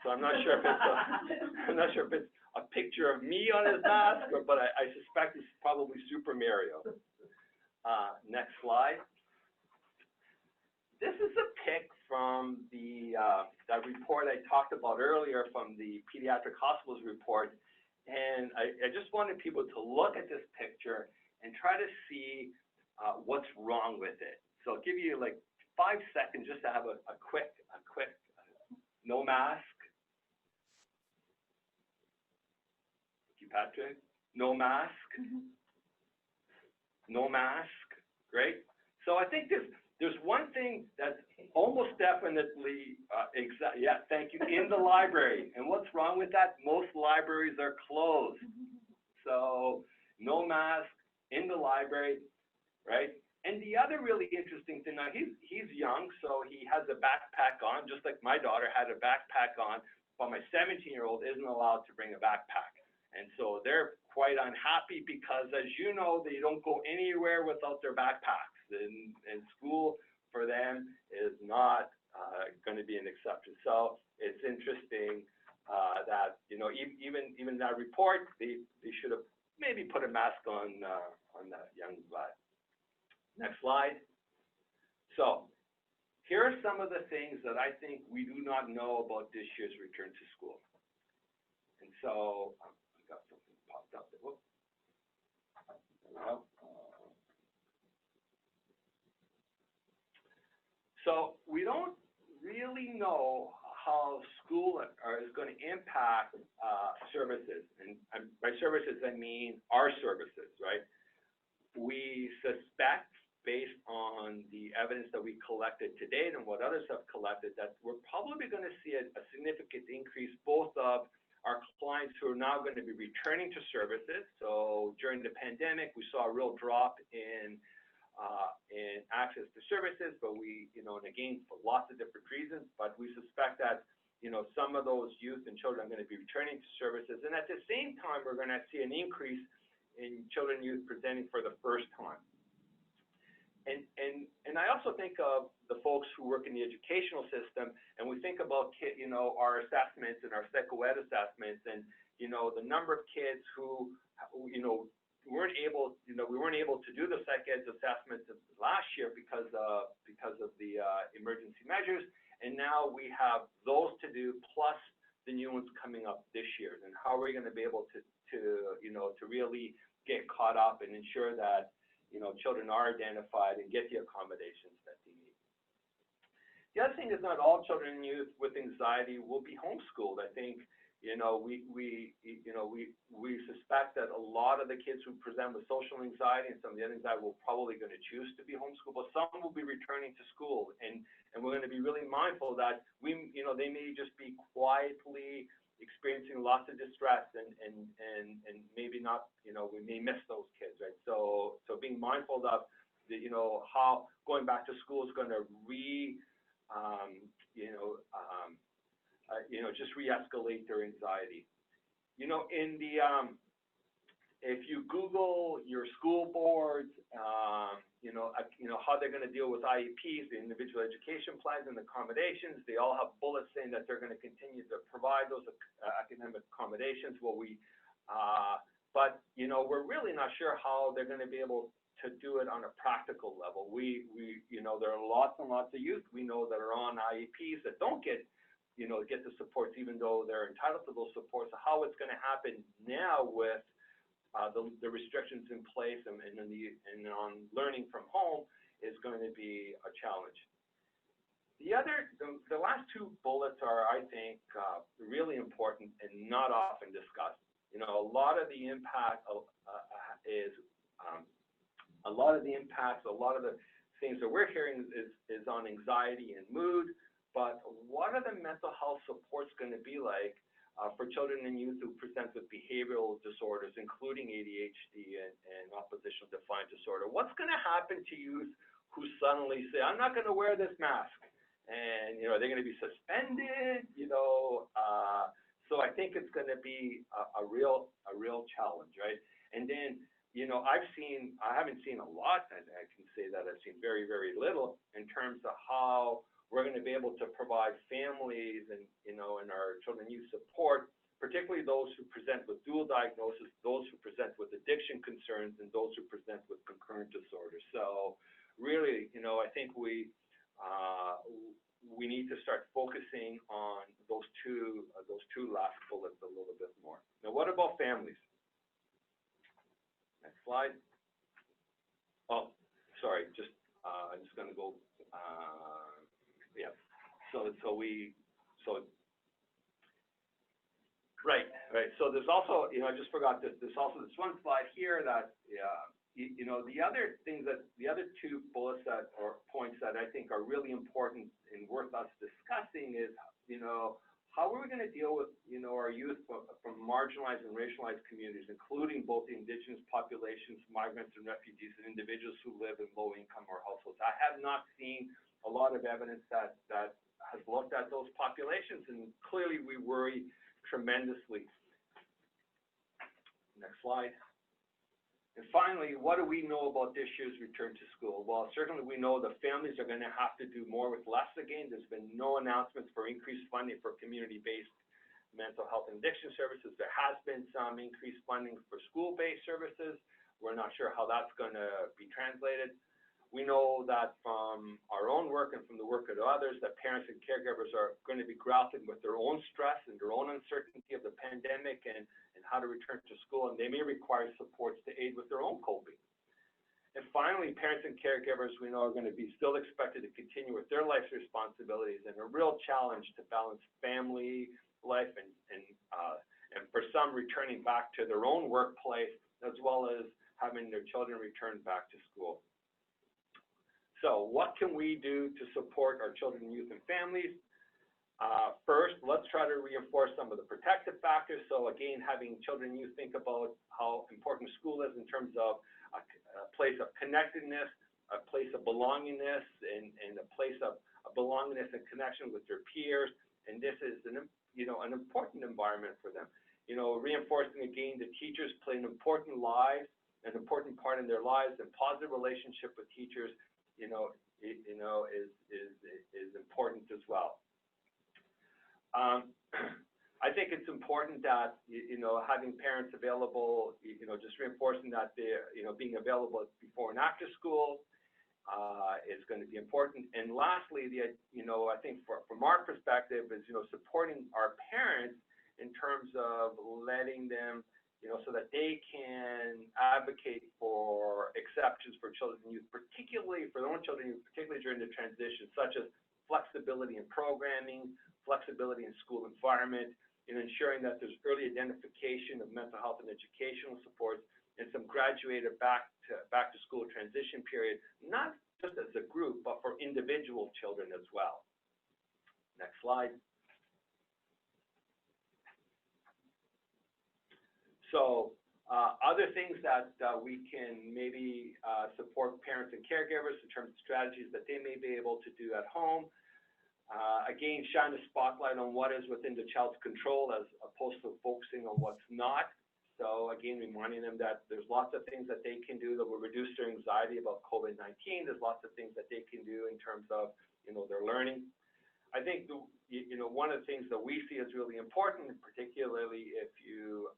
So I'm not sure if it's a picture of me on his mask, but I suspect it's probably Super Mario. Next slide. This is a pic from that report I talked about earlier from the Pediatric Hospitals report, and I just wanted people to look at this picture and try to see what's wrong with it. So I'll give you like 5 seconds just to have a quick no mask. Patrick, no mask, no mask, great. So I think there's one thing that's almost definitely, thank you, in the library. And what's wrong with that? Most libraries are closed. So no mask in the library, right? And the other really interesting thing, now he's young, so he has a backpack on, just like my daughter had a backpack on, but my 17-year-old isn't allowed to bring a backpack. And so they're quite unhappy because, as you know, they don't go anywhere without their backpacks. And school for them is not going to be an exception. So it's interesting that, even that report, they should have maybe put a mask on that young lad. Next slide. So here are some of the things that I think we do not know about this year's return to school. And so got something popped up there. Whoop. There we go. So we don't really know how school is going to impact services. And by services, I mean our services, right? We suspect, based on the evidence that we collected to date and what others have collected, that we're probably going to see a significant increase both of our clients who are now going to be returning to services. So during the pandemic, we saw a real drop in access to services, but and again, for lots of different reasons, but we suspect that, some of those youth and children are going to be returning to services. And at the same time, we're going to see an increase in children and youth presenting for the first time. And I also think of the folks who work in the educational system, and we think about our assessments and our psycho-ed assessments, and the number of kids who we weren't able to do the psych-ed assessments last year because of the emergency measures, and now we have those to do plus the new ones coming up this year. And how are we going to be able to really get caught up and ensure that children are identified and get the accommodations that they need. The other thing is not all children and youth with anxiety will be homeschooled. I think we suspect that a lot of the kids who present with social anxiety and some of the other anxiety will probably going to choose to be homeschooled, but some will be returning to school, and we're going to be really mindful that they may just be quietly experiencing lots of distress and maybe not, we may miss those kids, right? So being mindful of how going back to school is going to just re-escalate their anxiety. If you Google your school boards, how they're going to deal with IEPs, the individual education plans and accommodations, they all have bullets saying that they're going to continue to provide those academic accommodations. But we're really not sure how they're going to be able to do it on a practical level. There are lots and lots of youth we know that are on IEPs that don't get the supports, even though they're entitled to those supports. So how it's going to happen now with the restrictions in place and on learning from home is going to be a challenge. The last two bullets are, I think, really important and not often discussed. A lot of the impact a lot of the things that we're hearing is on anxiety and mood. But what are the mental health supports going to be like for children and youth who present with behavioral disorders, including ADHD and oppositional defiant disorder? What's going to happen to youth who suddenly say, I'm not going to wear this mask? And, are they going to be suspended? So I think it's going to be a real challenge, right? And then, I haven't seen a lot, and I can say that I've seen very, very little in terms of how we're going to be able to provide families and our children and youth support, particularly those who present with dual diagnosis, those who present with addiction concerns, and those who present with concurrent disorders. So really, I think we need to start focusing on those two last bullets a little bit more. Now, what about families? Next slide. Oh, sorry, I'm just going to go. Yeah. Right. So there's also, I just forgot this. There's also this one slide here that, the other two bullets or points that I think are really important and worth us discussing is, how are we going to deal with, our youth from marginalized and racialized communities, including both the Indigenous populations, migrants and refugees, and individuals who live in low-income or households. I have not seen a lot of evidence that has looked at those populations, and clearly we worry tremendously. Next slide. And finally, what do we know about this year's return to school? Well, certainly we know the families are going to have to do more with less again. There's been no announcements for increased funding for community-based mental health and addiction services. There has been some increased funding for school-based services. We're not sure how that's going to be translated. We know that from our own work and from the work of others that parents and caregivers are going to be grappling with their own stress and their own uncertainty of the pandemic and how to return to school, and they may require supports to aid with their own coping. And finally, parents and caregivers we know are going to be still expected to continue with their life's responsibilities, and a real challenge to balance family life and for some returning back to their own workplace, as well as having their children return back to school. So what can we do to support our children, youth, and families? First, let's try to reinforce some of the protective factors. So again, having children and youth think about how important school is in terms of a place of connectedness, a place of belongingness, and a place of belongingness and connection with their peers, and this is an important environment for them. Reinforcing again that teachers play an important part in their lives, and positive relationship with teachers, is important as well. I think it's important that, having parents available, just reinforcing that they're, being available before and after school is going to be important. And lastly, I think from our perspective is, supporting our parents in terms of letting them, so that they can advocate for exceptions for children and youth, particularly for their own children and youth, particularly during the transition, such as flexibility in programming, flexibility in school environment, ensuring that there's early identification of mental health and educational supports, and some graduated back to school transition period, not just as a group, but for individual children as well. Next slide. So other things that we can maybe support parents and caregivers in terms of strategies that they may be able to do at home. Again, shine a spotlight on what is within the child's control as opposed to focusing on what's not. So again, reminding them that there's lots of things that they can do that will reduce their anxiety about COVID-19. There's lots of things that they can do in terms of, their learning. I think, one of the things that we see as really important, particularly if you,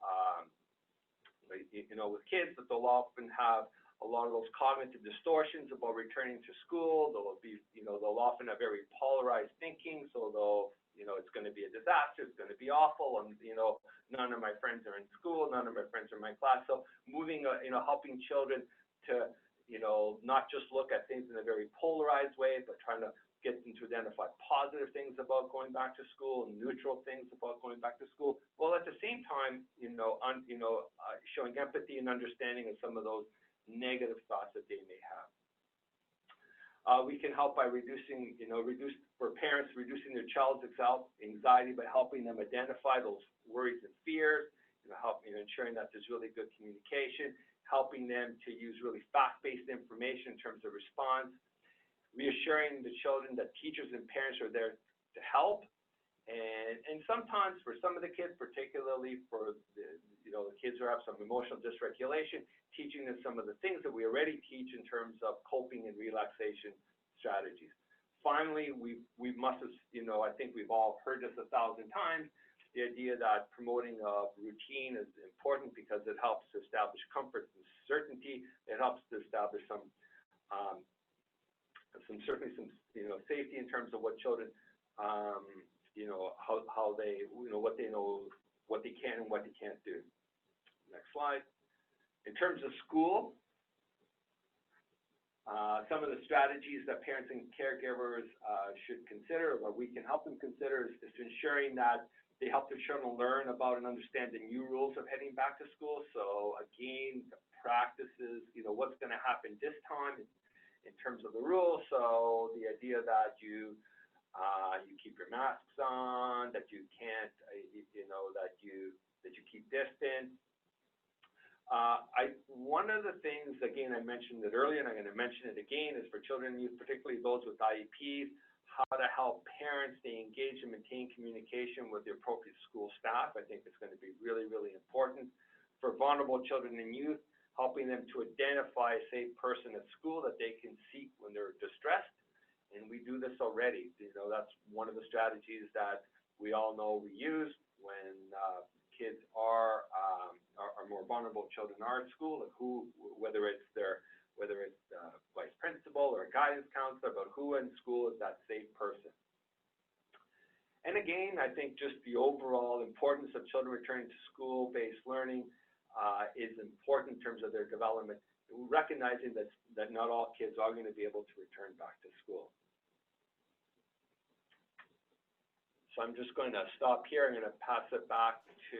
with kids, that they'll often have a lot of those cognitive distortions about returning to school. They'll often have very polarized thinking. So they'll, it's going to be a disaster. It's going to be awful. And, none of my friends are in school. None of my friends are in my class. So moving, helping children to, not just look at things in a very polarized way, but trying to get them to identify positive things about going back to school and neutral things about going back to school, while at the same time, showing empathy and understanding of some of those negative thoughts that they may have. We can help by reducing their child's anxiety by helping them identify those worries and fears, ensuring that there's really good communication, helping them to use really fact-based information in terms of response, reassuring the children that teachers and parents are there to help. And sometimes for some of the kids, particularly for the kids who have some emotional dysregulation, teaching them some of the things that we already teach in terms of coping and relaxation strategies. Finally, we must, I think we've all heard this 1,000 times, the idea that promoting a routine is important because it helps to establish comfort and certainty. It helps to establish some safety in terms of what children, how they, what they know, what they can and what they can't do. Next slide. In terms of school, some of the strategies that parents and caregivers should consider, or we can help them consider, is ensuring that they help their children learn about and understand the new rules of heading back to school. So again, the practices, what's going to happen this time in terms of the rules. So the idea that you keep your masks on, that you can't, that you keep distance. One of the things, again, I mentioned it earlier, and I'm going to mention it again, is for children and youth, particularly those with IEPs, how to help parents stay engaged and maintain communication with the appropriate school staff. I think it's going to be really, really important. For vulnerable children and youth, helping them to identify a safe person at school that they can seek when they're distressed. And we do this already. That's one of the strategies that we all know we use when kids are more vulnerable children are at school, and whether it's vice principal or a guidance counselor, but who in school is that safe person. And again, I think just the overall importance of children returning to school-based learning is important in terms of their development, recognizing that not all kids are going to be able to return back to school. So I'm just going to stop here. I'm going to pass it back to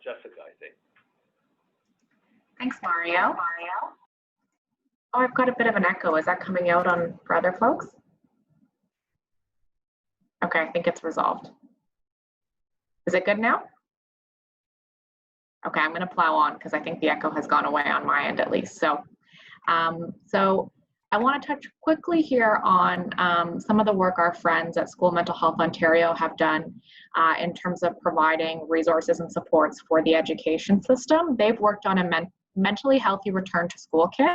Jessica, I think. Thanks, Mario. Oh, I've got a bit of an echo. Is that coming out for other folks? Okay, I think it's resolved. Is it good now? Okay, I'm going to plow on because I think the echo has gone away on my end at least. So I want to touch quickly here on some of the work our friends at School Mental Health Ontario have done in terms of providing resources and supports for the education system. They've worked on a mentally healthy return to school kit,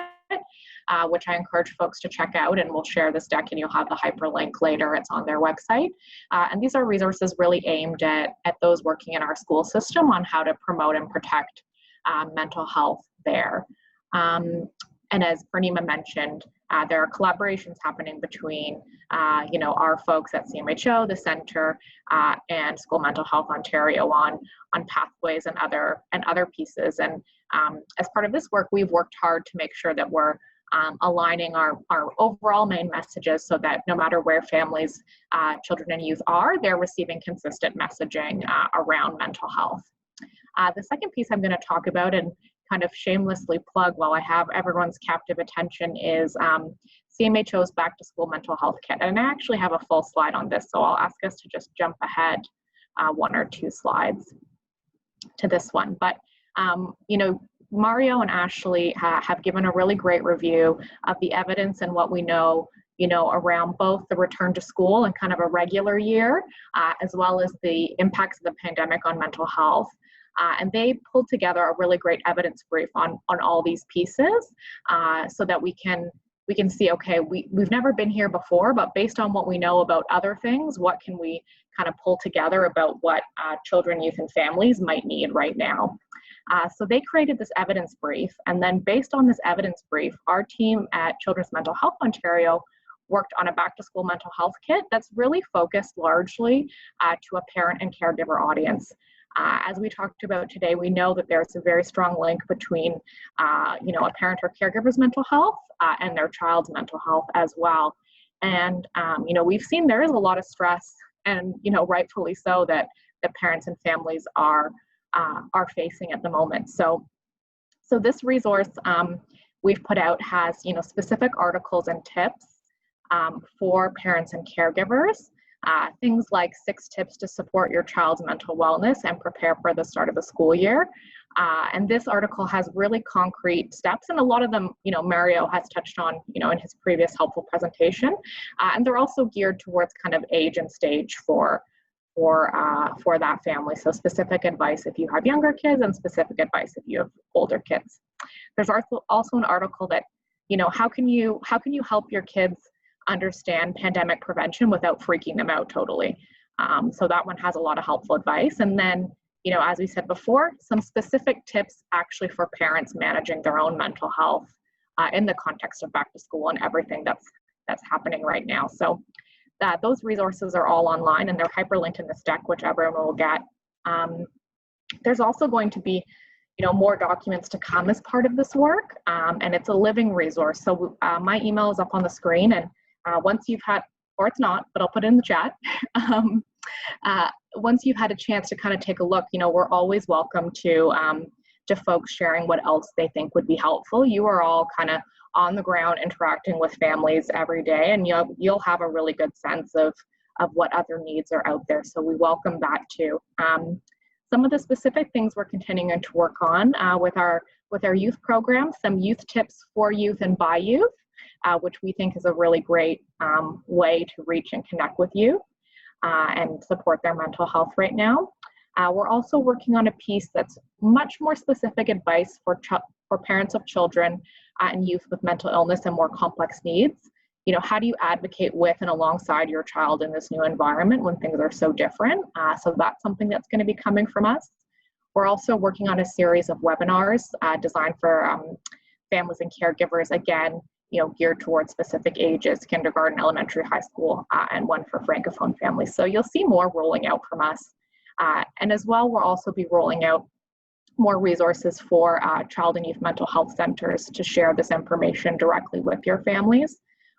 which I encourage folks to check out, and we'll share this deck and you'll have the hyperlink later. It's on their website. And these are resources really aimed at those working in our school system on how to promote and protect mental health there. And as Purnima mentioned, there are collaborations happening between, our folks at CMHO, the Center, and School Mental Health Ontario on pathways and other pieces. And as part of this work, we've worked hard to make sure that we're aligning our overall main messages so that no matter where families, children, and youth are, they're receiving consistent messaging around mental health. The second piece I'm going to talk about and kind of shamelessly plug while I have everyone's captive attention is CMHO's Back to School Mental Health Kit. And I actually have a full slide on this, so I'll ask us to just jump ahead 1 or 2 slides to this one. But, Mario and Ashley have given a really great review of the evidence and what we know, around both the return to school and kind of a regular year, as well as the impacts of the pandemic on mental health. And they pulled together a really great evidence brief on all these pieces so that we can see, okay, we've never been here before, but based on what we know about other things, what can we kind of pull together about what children, youth, and families might need right now. So they created this evidence brief, and then based on this evidence brief, our team at Children's Mental Health Ontario worked on a back to school mental health kit that's really focused largely to a parent and caregiver audience. As we talked about today, we know that there's a very strong link between, a parent or caregiver's mental health and their child's mental health as well. And, we've seen there is a lot of stress and, rightfully so, that parents and families are facing at the moment. So this resource we've put out has, specific articles and tips for parents and caregivers. Things like 6 tips to support your child's mental wellness and prepare for the start of the school year. And this article has really concrete steps, and a lot of them, Mario has touched on, in his previous helpful presentation. And they're also geared towards kind of age and stage for that family. So specific advice if you have younger kids and specific advice if you have older kids. There's also an article that, how can you help your kids understand pandemic prevention without freaking them out totally. So that one has a lot of helpful advice. And then, as we said before, some specific tips actually for parents managing their own mental health in the context of back to school and everything that's happening right now. So those resources are all online and they're hyperlinked in this deck, which everyone will get. There's also going to be more documents to come as part of this work, and it's a living resource. So my email is up on the screen, and once you've had, or it's not, but I'll put it in the chat. Once you've had a chance to kind of take a look, we're always welcome to folks sharing what else they think would be helpful. You are all kind of on the ground interacting with families every day, and you'll have a really good sense of what other needs are out there. So we welcome that too. Some of the specific things we're continuing to work on with our youth program, some youth tips for youth and by youth, which we think is a really great way to reach and connect with youth and support their mental health right now. We're also working on a piece that's much more specific advice for parents of children and youth with mental illness and more complex needs. How do you advocate with and alongside your child in this new environment when things are so different? So that's something that's going to be coming from us. We're also working on a series of webinars designed for families and caregivers, again, geared towards specific ages, kindergarten, elementary, high school, and one for Francophone families. So you'll see more rolling out from us. And as well, we'll also be rolling out more resources for child and youth mental health centers to share this information directly with your families.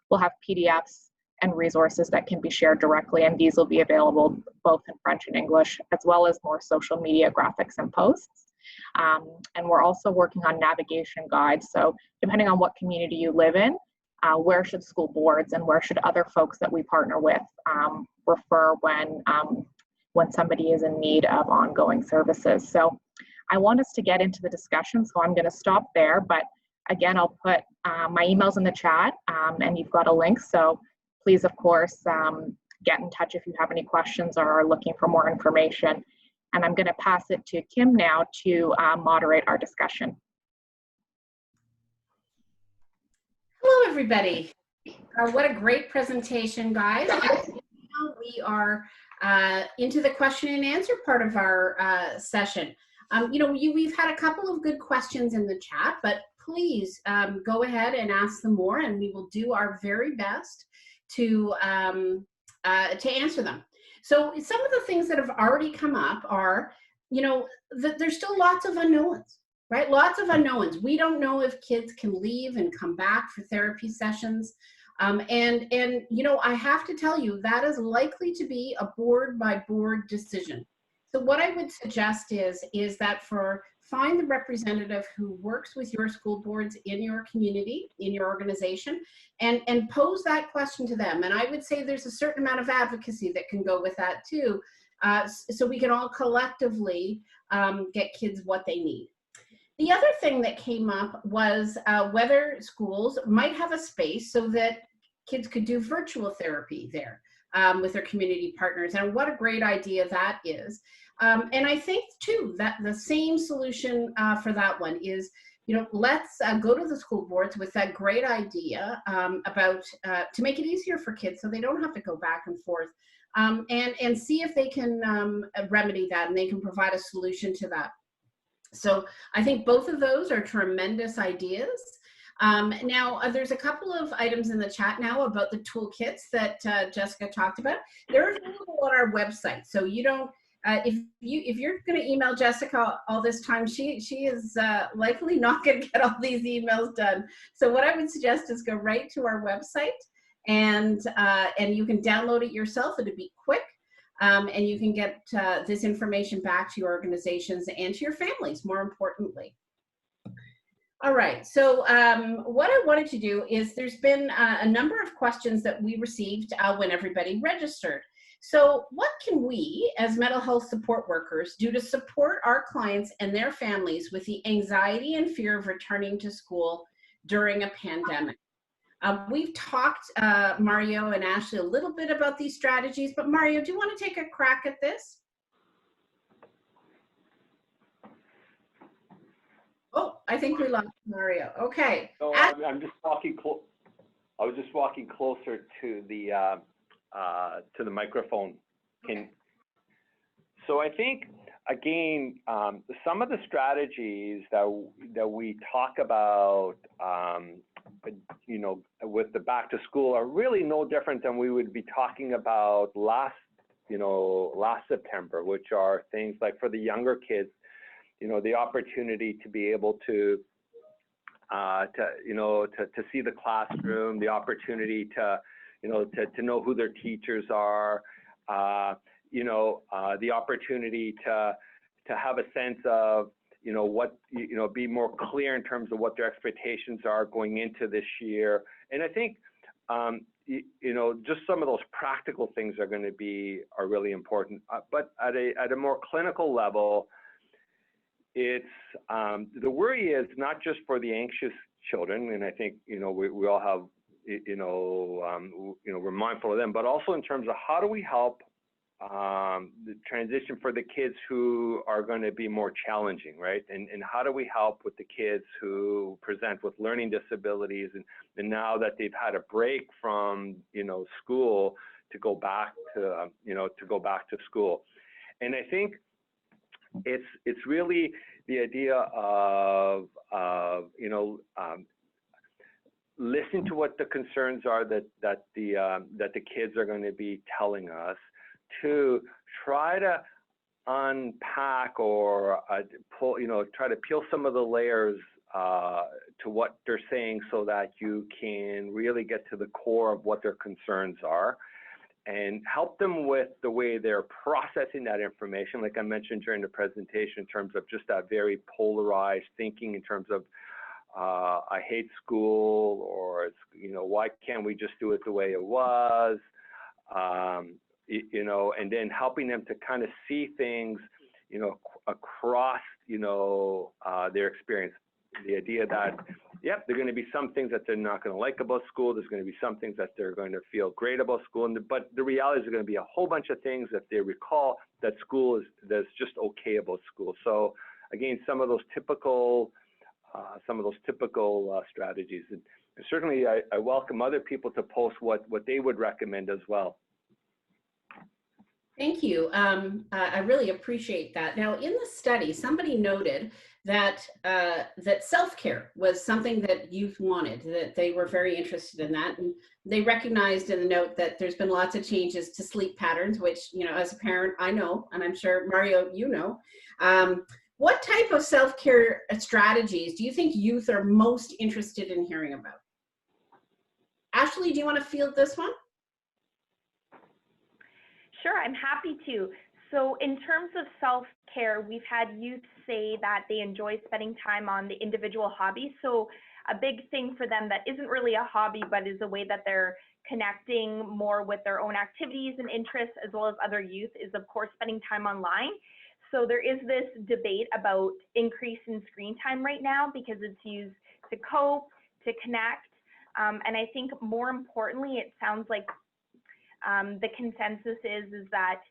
We'll have PDFs and resources that can be shared directly, and these will be available both in French and English, as well as more social media graphics and posts. And we're also working on navigation guides. So depending on what community you live in, where should school boards and where should other folks that we partner with refer when somebody is in need of ongoing services. So I want us to get into the discussion, so I'm going to stop there, but Again, I'll put my emails in the chat, and you've got a link. So please, of course, get in touch if you have any questions or are looking for more information. And I'm going to pass it to Kim now to moderate our discussion. Hello, everybody. What a great presentation, guys. Now we are into the question and answer part of our session. We've had a couple of good questions in the chat, but please go ahead and ask them more, and we will do our very best to answer them. So some of the things that have already come up are, there's still lots of unknowns, right? Lots of unknowns. We don't know if kids can leave and come back for therapy sessions. I have to tell you, that is likely to be a board by board decision. So what I would suggest is that find the representative who works with your school boards in your community, in your organization, and pose that question to them. And I would say there's a certain amount of advocacy that can go with that too, so we can all collectively get kids what they need. The other thing that came up was whether schools might have a space so that kids could do virtual therapy there with their community partners, and what a great idea that is. And I think too that the same solution for that one is, let's go to the school boards with that great idea about to make it easier for kids so they don't have to go back and forth, and see if they can remedy that and they can provide a solution to that. So I think both of those are tremendous ideas. Now, there's a couple of items in the chat now about the toolkits that Jessica talked about. They're available on our website, so you don't. If you're going to email Jessica all this time, she is likely not going to get all these emails done. So what I would suggest is go right to our website, and you can download it yourself. It'll be quick, and you can get this information back to your organizations and to your families, more importantly. All right, so what I wanted to do is, there's been a number of questions that we received when everybody registered. So what can we, as mental health support workers, do to support our clients and their families with the anxiety and fear of returning to school during a pandemic? We've talked, Mario and Ashley, a little bit about these strategies, but Mario, do you want to take a crack at this? Oh, I think we lost Mario. Okay. So I'm just walking I was just walking closer to the microphone. So I think, again, some of the strategies that we talk about, with the back to school are really no different than we would be talking about last September, which are things like, for the younger kids, the opportunity to be able to see the classroom, the opportunity to know who their teachers are, the opportunity to have a sense of, be more clear in terms of what their expectations are going into this year. And I think, just some of those practical things are really important. But at a more clinical level, it's the worry is not just for the anxious children, and I think we all have we're mindful of them, but also in terms of how do we help the transition for the kids who are going to be more challenging, right? And how do we help with the kids who present with learning disabilities, and now that they've had a break from school, to go back to school. And I think it's really the idea of listen to what the concerns are that the kids are going to be telling us, to try to unpack or try to peel some of the layers to what they're saying, so that you can really get to the core of what their concerns are, and help them with the way they're processing that information, like I mentioned during the presentation, in terms of just that very polarized thinking in terms of I hate school, or why can't we just do it the way it was, and then helping them to kind of see things across their experience. The idea that Yep, there are going to be some things that they're not going to like about school. There's going to be some things that they're going to feel great about school. But the reality is there's going to be a whole bunch of things that they recall that that's just okay about school. So again, some of those typical strategies. And certainly, I welcome other people to post what they would recommend as well. Thank you. I really appreciate that. Now, in the study, somebody noted that that self-care was something that youth wanted, that they were very interested in that, and they recognized in the note that there's been lots of changes to sleep patterns, which, you know, as a parent, I know, and I'm sure Mario, you know. What type of self-care strategies do you think youth are most interested in hearing about? Ashley, do you want to field this one? Sure, I'm happy to. So in terms of self-care, we've had youth say that they enjoy spending time on the individual hobbies. So a big thing for them that isn't really a hobby, but is a way that they're connecting more with their own activities and interests, as well as other youth, is of course spending time online. So there is this debate about increase in screen time right now because it's used to cope, to connect. And I think more importantly, it sounds like the consensus is that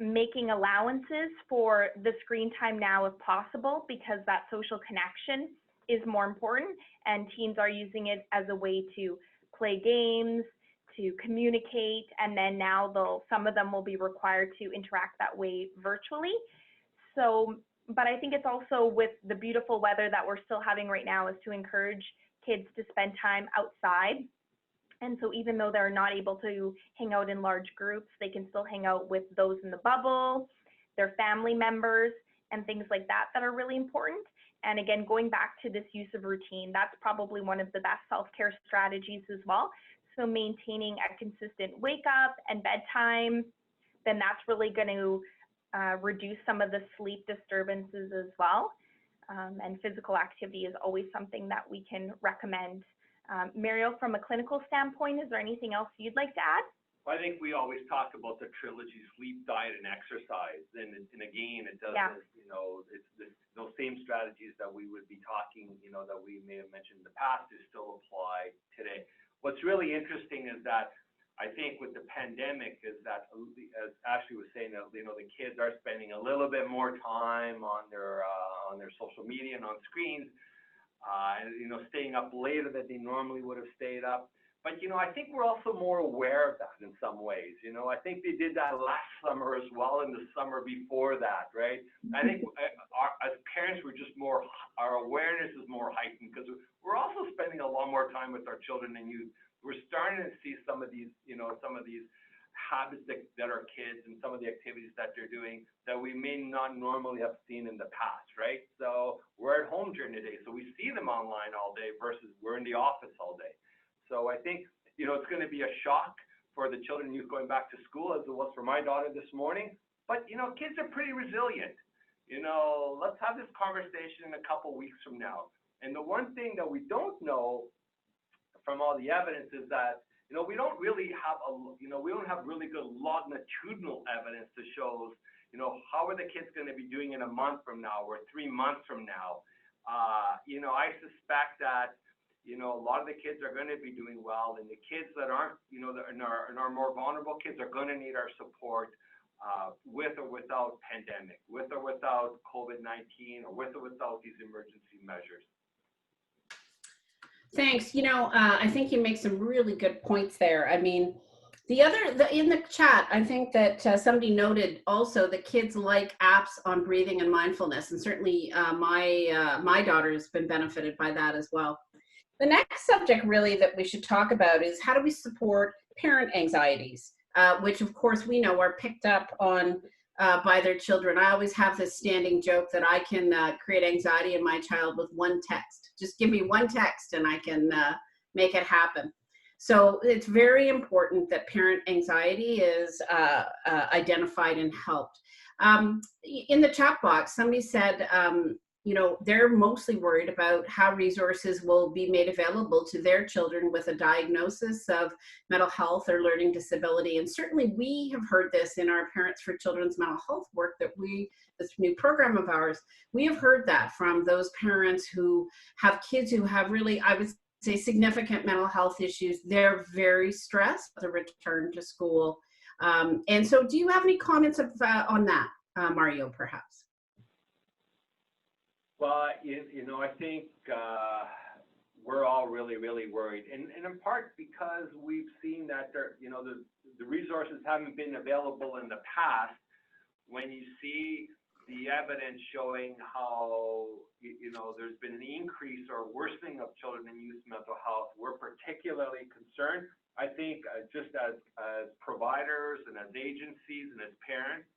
making allowances for the screen time now if possible, because that social connection is more important, and teens are using it as a way to play games, to communicate, and then now some of them will be required to interact that way virtually. So, but I think it's also with the beautiful weather that we're still having right now is to encourage kids to spend time outside. And so even though they're not able to hang out in large groups, they can still hang out with those in the bubble, their family members, and things like that that are really important. And again, going back to this use of routine, that's probably one of the best self-care strategies as well. So maintaining a consistent wake up and bedtime, then that's really going to reduce some of the sleep disturbances as well. And physical activity is always something that we can recommend. Mario, from a clinical standpoint, is there anything else you'd like to add? Well, I think we always talk about the trilogy: sleep, diet, and exercise. And again, it doesn't, you know, those same strategies that we would be talking, you know, that we may have mentioned in the past, is still apply today. What's really interesting is that I think with the pandemic is that, as Ashley was saying, that, you know, the kids are spending a little bit more time on their social media and on screens. And, you know, staying up later than they normally would have stayed up. But, you know, I think we're also more aware of that in some ways. You know, I think they did that last summer as well, and the summer before that, right? I think as parents, we're just more, our awareness is more heightened because we're also spending a lot more time with our children and youth. We're starting to see some of these, you know, habits that are kids and some of the activities that they're doing that we may not normally have seen in the past, right? So we're at home during the day, so we see them online all day versus we're in the office all day. So I think, you know, it's going to be a shock for the children and youth going back to school, as it was for my daughter this morning. But, you know, kids are pretty resilient. You know, let's have this conversation in a couple weeks from now. And the one thing that we don't know from all the evidence is that, you know, we don't really have really good longitudinal evidence that shows, you know, how are the kids going to be doing in a month from now or 3 months from now. You know, I suspect that, you know, a lot of the kids are going to be doing well, and the kids that aren't, you know, and our more vulnerable kids are going to need our support with or without pandemic, with or without COVID-19, or with or without these emergency measures. Thanks. You know, I think you make some really good points there. I mean, in the chat, I think that somebody noted also that kids like apps on breathing and mindfulness, and certainly my daughter has been benefited by that as well. The next subject really that we should talk about is how do we support parent anxieties, which of course we know are picked up on by their children. I always have this standing joke that I can create anxiety in my child with one text. Just give me one text and I can make it happen. So it's very important that parent anxiety is identified and helped. In the chat box, somebody said they're mostly worried about how resources will be made available to their children with a diagnosis of mental health or learning disability. And certainly we have heard this in our Parents for Children's Mental Health work this new program of ours. We have heard that from those parents who have kids who have really, I would say, significant mental health issues. They're very stressed to return to school. And so do you have any comments on that, Mario, perhaps? Well, I think we're all really, really worried, and in part because we've seen that the resources haven't been available in the past. When you see the evidence showing how there's been an increase or worsening of children and youth mental health, we're particularly concerned. I think just as providers and as agencies and as parents,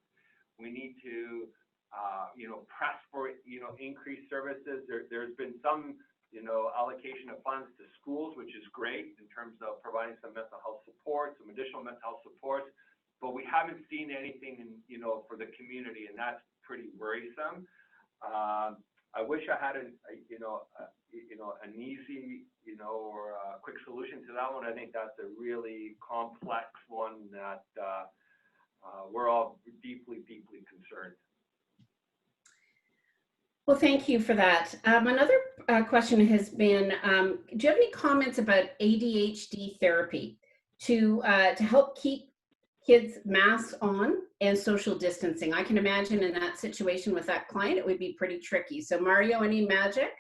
we need to press for, increased services. There's been some, allocation of funds to schools, which is great in terms of providing some mental health support, some additional mental health supports, but we haven't seen anything, for the community, and that's pretty worrisome. I wish I had an easy, or a quick solution to that one. I think that's a really complex one that we're all deeply, deeply concerned. Well, thank you for that. Another question has been, do you have any comments about ADHD therapy to help keep kids masks on and social distancing? I can imagine in that situation with that client, it would be pretty tricky. So Mario, any magic?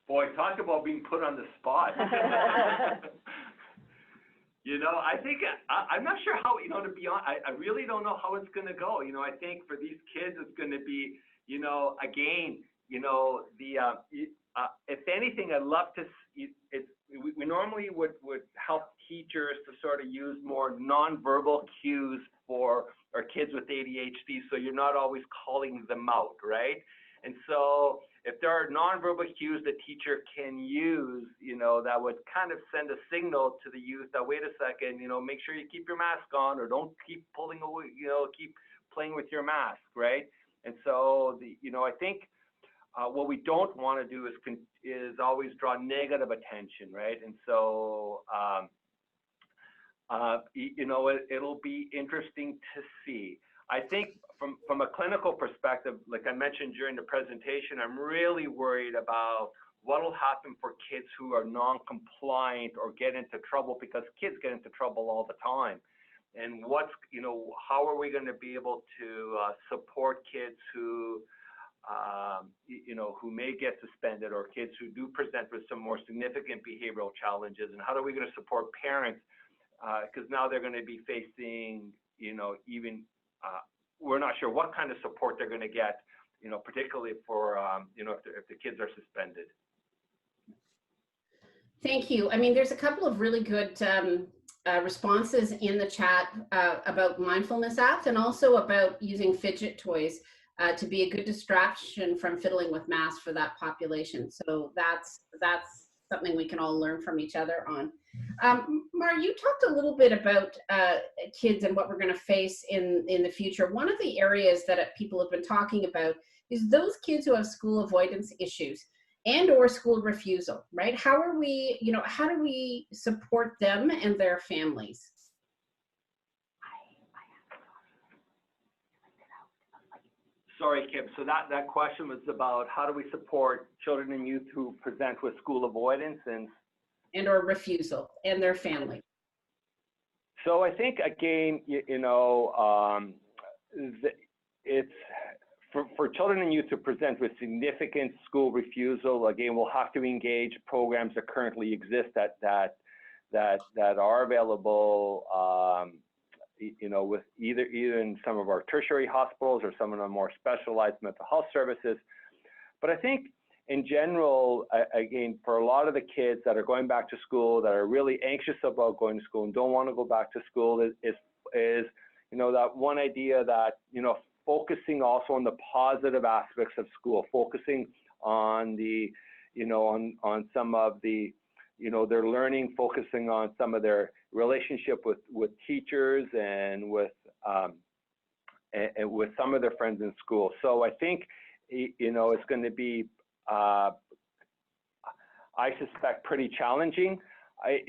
Boy, talk about being put on the spot. I think I'm not sure how, to be honest, I really don't know how it's going to go. I think for these kids, it's going to be, again, if anything, I'd love to, we normally would help teachers to sort of use more nonverbal cues for our kids with ADHD, so you're not always calling them out, right? And so if there are nonverbal cues the teacher can use, that would kind of send a signal to the youth that, wait a second, make sure you keep your mask on, or don't keep pulling away, keep playing with your mask, right? And so, I think what we don't want to do is always draw negative attention, right? And so, it'll be interesting to see. I think from a clinical perspective, like I mentioned during the presentation, I'm really worried about what will happen for kids who are non-compliant or get into trouble, because kids get into trouble all the time. And how are we going to be able to support kids who, who may get suspended, or kids who do present with some more significant behavioral challenges? And how are we going to support parents? Because now they're going to be facing, we're not sure what kind of support they're going to get, particularly for, if the kids are suspended. Thank you. I mean, there's a couple of really good responses in the chat about mindfulness apps, and also about using fidget toys to be a good distraction from fiddling with masks for that population. So that's something we can all learn from each other on. Mar, you talked a little bit about kids and what we're going to face in the future. One of the areas that people have been talking about is those kids who have school avoidance issues and or school refusal, right? How are we, how do we support them and their families? Sorry, Kim. So that question was about how do we support children and youth who present with school avoidance and or refusal and their family. So I think, again, it's for children and youth to present with significant school refusal. Again, we'll have to engage programs that currently exist that are available, with either in some of our tertiary hospitals or some of the more specialized mental health services. But I think, in general, again, for a lot of the kids that are going back to school, that are really anxious about going to school and don't want to go back to school, is that one idea that, focusing also on the positive aspects of school, focusing on the, on some of the, their learning, focusing on some of their relationship with teachers and with with some of their friends in school. So I think, you know, it's going to be, I suspect, pretty challenging.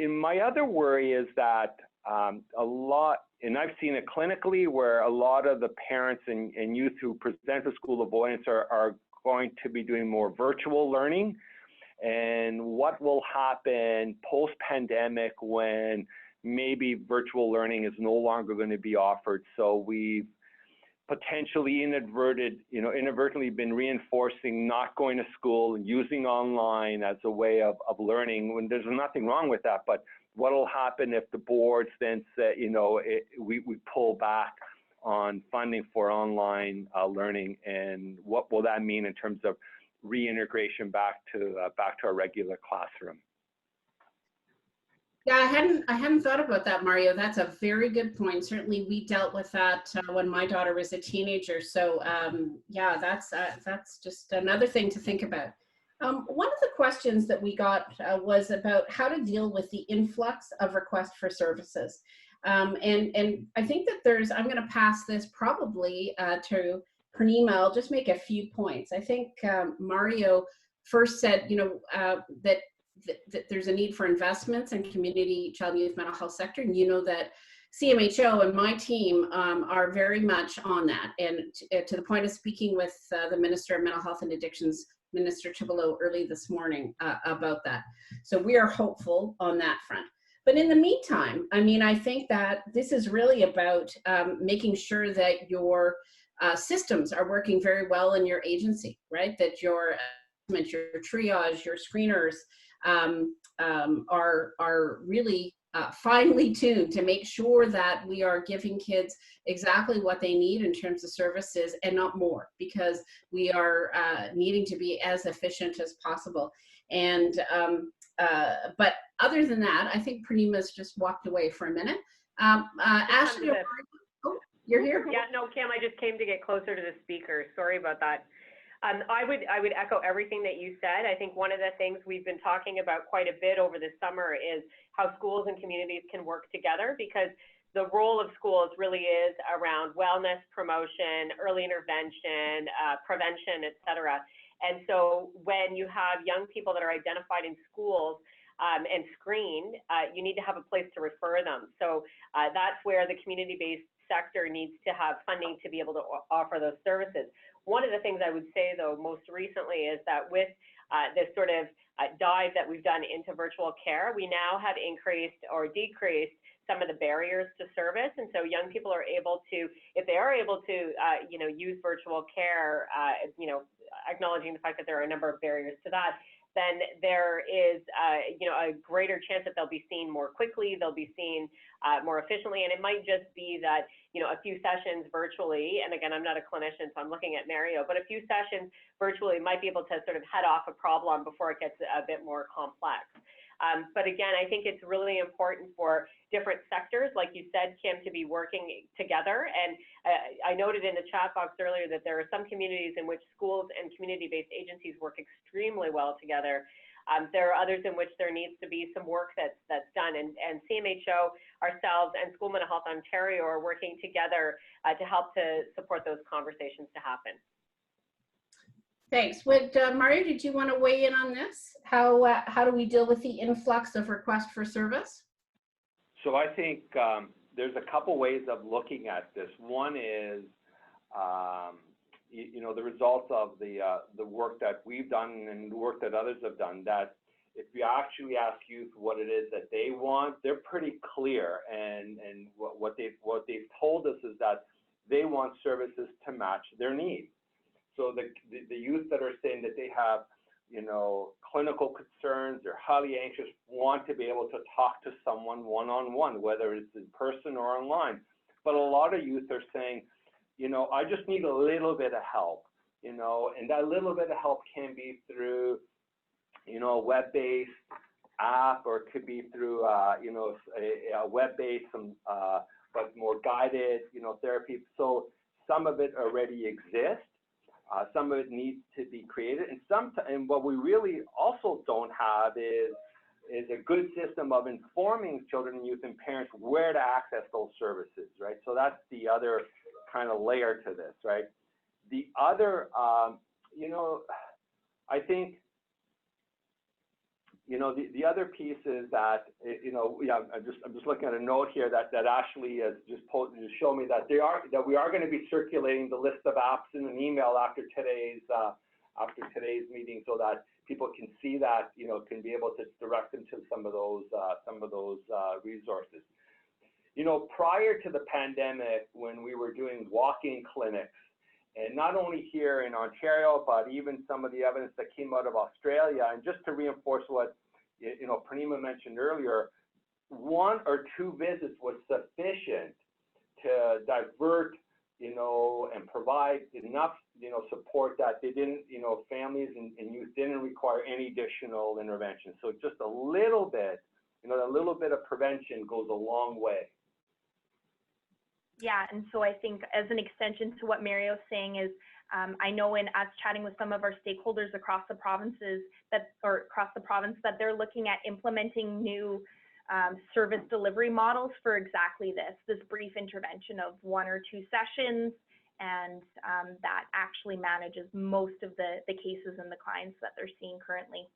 My other worry is that a lot, and I've seen it clinically, where a lot of the parents and youth who present with school avoidance are going to be doing more virtual learning. And what will happen post-pandemic when maybe virtual learning is no longer going to be offered? So we've potentially inadvertently been reinforcing not going to school and using online as a way of learning, when there's nothing wrong with that. But what will happen if the boards then say, you know, we pull back on funding for online learning, and what will that mean in terms of reintegration back to our regular classroom? Yeah, I hadn't thought about that, Mario. That's a very good point. Certainly, we dealt with that when my daughter was a teenager. So, yeah, that's just another thing to think about. One of the questions that we got was about how to deal with the influx of requests for services. And I think that I'm going to pass this probably to Purnima. I'll just make a few points. I think Mario first said, you know, that there's a need for investments in community child and youth mental health sector. And you know that CMHO and my team are very much on that. And to the point of speaking with the Minister of Mental Health and Addictions, Minister Chibolo, early this morning about that. So we are hopeful on that front. But in the meantime, I mean, I think that this is really about making sure that your systems are working very well in your agency, right? That your triage, your screeners are really finely tuned to make sure that we are giving kids exactly what they need in terms of services and not more, because we are needing to be as efficient as possible. And but other than that, I think Purnima's just walked away for a minute. Ashley, oh, you're here? Yeah, no, Kim, I just came to get closer to the speaker. Sorry about that. I would echo everything that you said. I think one of the things we've been talking about quite a bit over the summer is how schools and communities can work together, because the role of schools really is around wellness, promotion, early intervention, prevention, et cetera. And so when you have young people that are identified in schools and screened, you need to have a place to refer them. So that's where the community-based sector needs to have funding to be able to offer those services. One of the things I would say, though, most recently is that with this sort of dive that we've done into virtual care, we now have increased or decreased some of the barriers to service. And so young people are able to, if they are able to, you know, use virtual care, you know, acknowledging the fact that there are a number of barriers to that, then there is, you know, a greater chance that they'll be seen more quickly, they'll be seen more efficiently, and it might just be that, you know, a few sessions virtually, and again, I'm not a clinician, so I'm looking at Mario, but a few sessions virtually might be able to sort of head off a problem before it gets a bit more complex. But again, I think it's really important for different sectors, like you said, Kim, to be working together. And I noted in the chat box earlier that there are some communities in which schools and community-based agencies work extremely well together. There are others in which there needs to be some work that's done. And CMHO, ourselves, and School Mental Health Ontario are working together to help to support those conversations to happen. Thanks. Mario, did you want to weigh in on this? How do we deal with the influx of requests for service? So I think there's a couple ways of looking at this. One is, you know, the results of the work that we've done and the work that others have done, that if you actually ask youth what it is that they want, they're pretty clear. And what they've told us is that they want services to match their needs. So the youth that are saying that they have, you know, clinical concerns, they're highly anxious, want to be able to talk to someone one-on-one, whether it's in person or online. But a lot of youth are saying, you know, I just need a little bit of help, you know, and that little bit of help can be through, you know, a web-based app, or it could be through, you know, a web-based, but more guided, you know, therapy. So some of it already exists. Some of it needs to be created, and what we really also don't have is a good system of informing children and youth and parents where to access those services, right? So that's the other kind of layer to this, right? The other, you know, I think, you know, the other piece is that, you know, yeah, I'm just looking at a note here that Ashley has just posted to show me that we are going to be circulating the list of apps in an email after today's meeting, so that people can see that, you know, can be able to direct them to some of those resources. You know, prior to the pandemic, when we were doing walk-in clinics, and not only here in Ontario, but even some of the evidence that came out of Australia, and just to reinforce what, you know, Pranima mentioned earlier, 1 or 2 visits was sufficient to divert, you know, and provide enough, you know, support that they didn't, you know, families and youth didn't require any additional intervention. So just a little bit, you know, a little bit of prevention goes a long way. Yeah, and so I think as an extension to what Mario's saying is, I know in us chatting with some of our stakeholders across the provinces that they're looking at implementing new service delivery models for exactly this brief intervention of 1 or 2 sessions, and that actually manages most of the cases and the clients that they're seeing currently.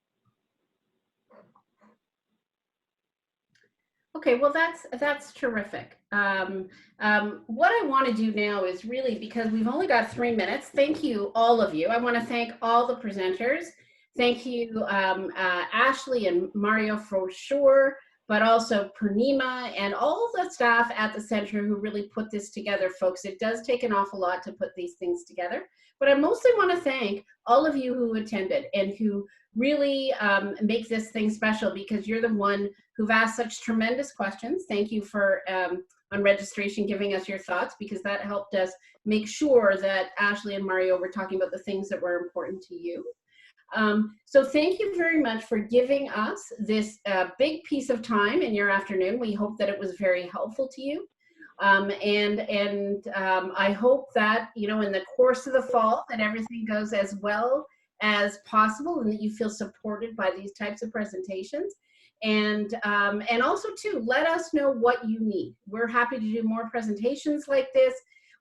Okay, well, that's terrific. What I want to do now is really, because we've only got 3 minutes, thank you, all of you. I want to thank all the presenters. Thank you, Ashley and Mario for sure, but also Pranima and all the staff at the center who really put this together, folks. It does take an awful lot to put these things together. But I mostly want to thank all of you who attended and who really make this thing special, because you're the one who've asked such tremendous questions. Thank you for, on registration, giving us your thoughts, because that helped us make sure that Ashley and Mario were talking about the things that were important to you. So thank you very much for giving us this big piece of time in your afternoon. We hope that it was very helpful to you. I hope that, you know, in the course of the fall, that everything goes as well as possible and that you feel supported by these types of presentations. And also too, let us know what you need. We're happy to do more presentations like this.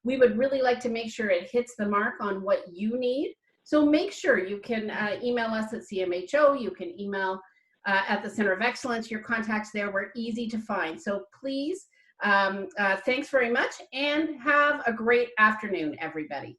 We would really like to make sure it hits the mark on what you need. So make sure you can email us at CMHO, you can email at the Center of Excellence. Your contacts there were easy to find. So please, thanks very much and have a great afternoon, everybody.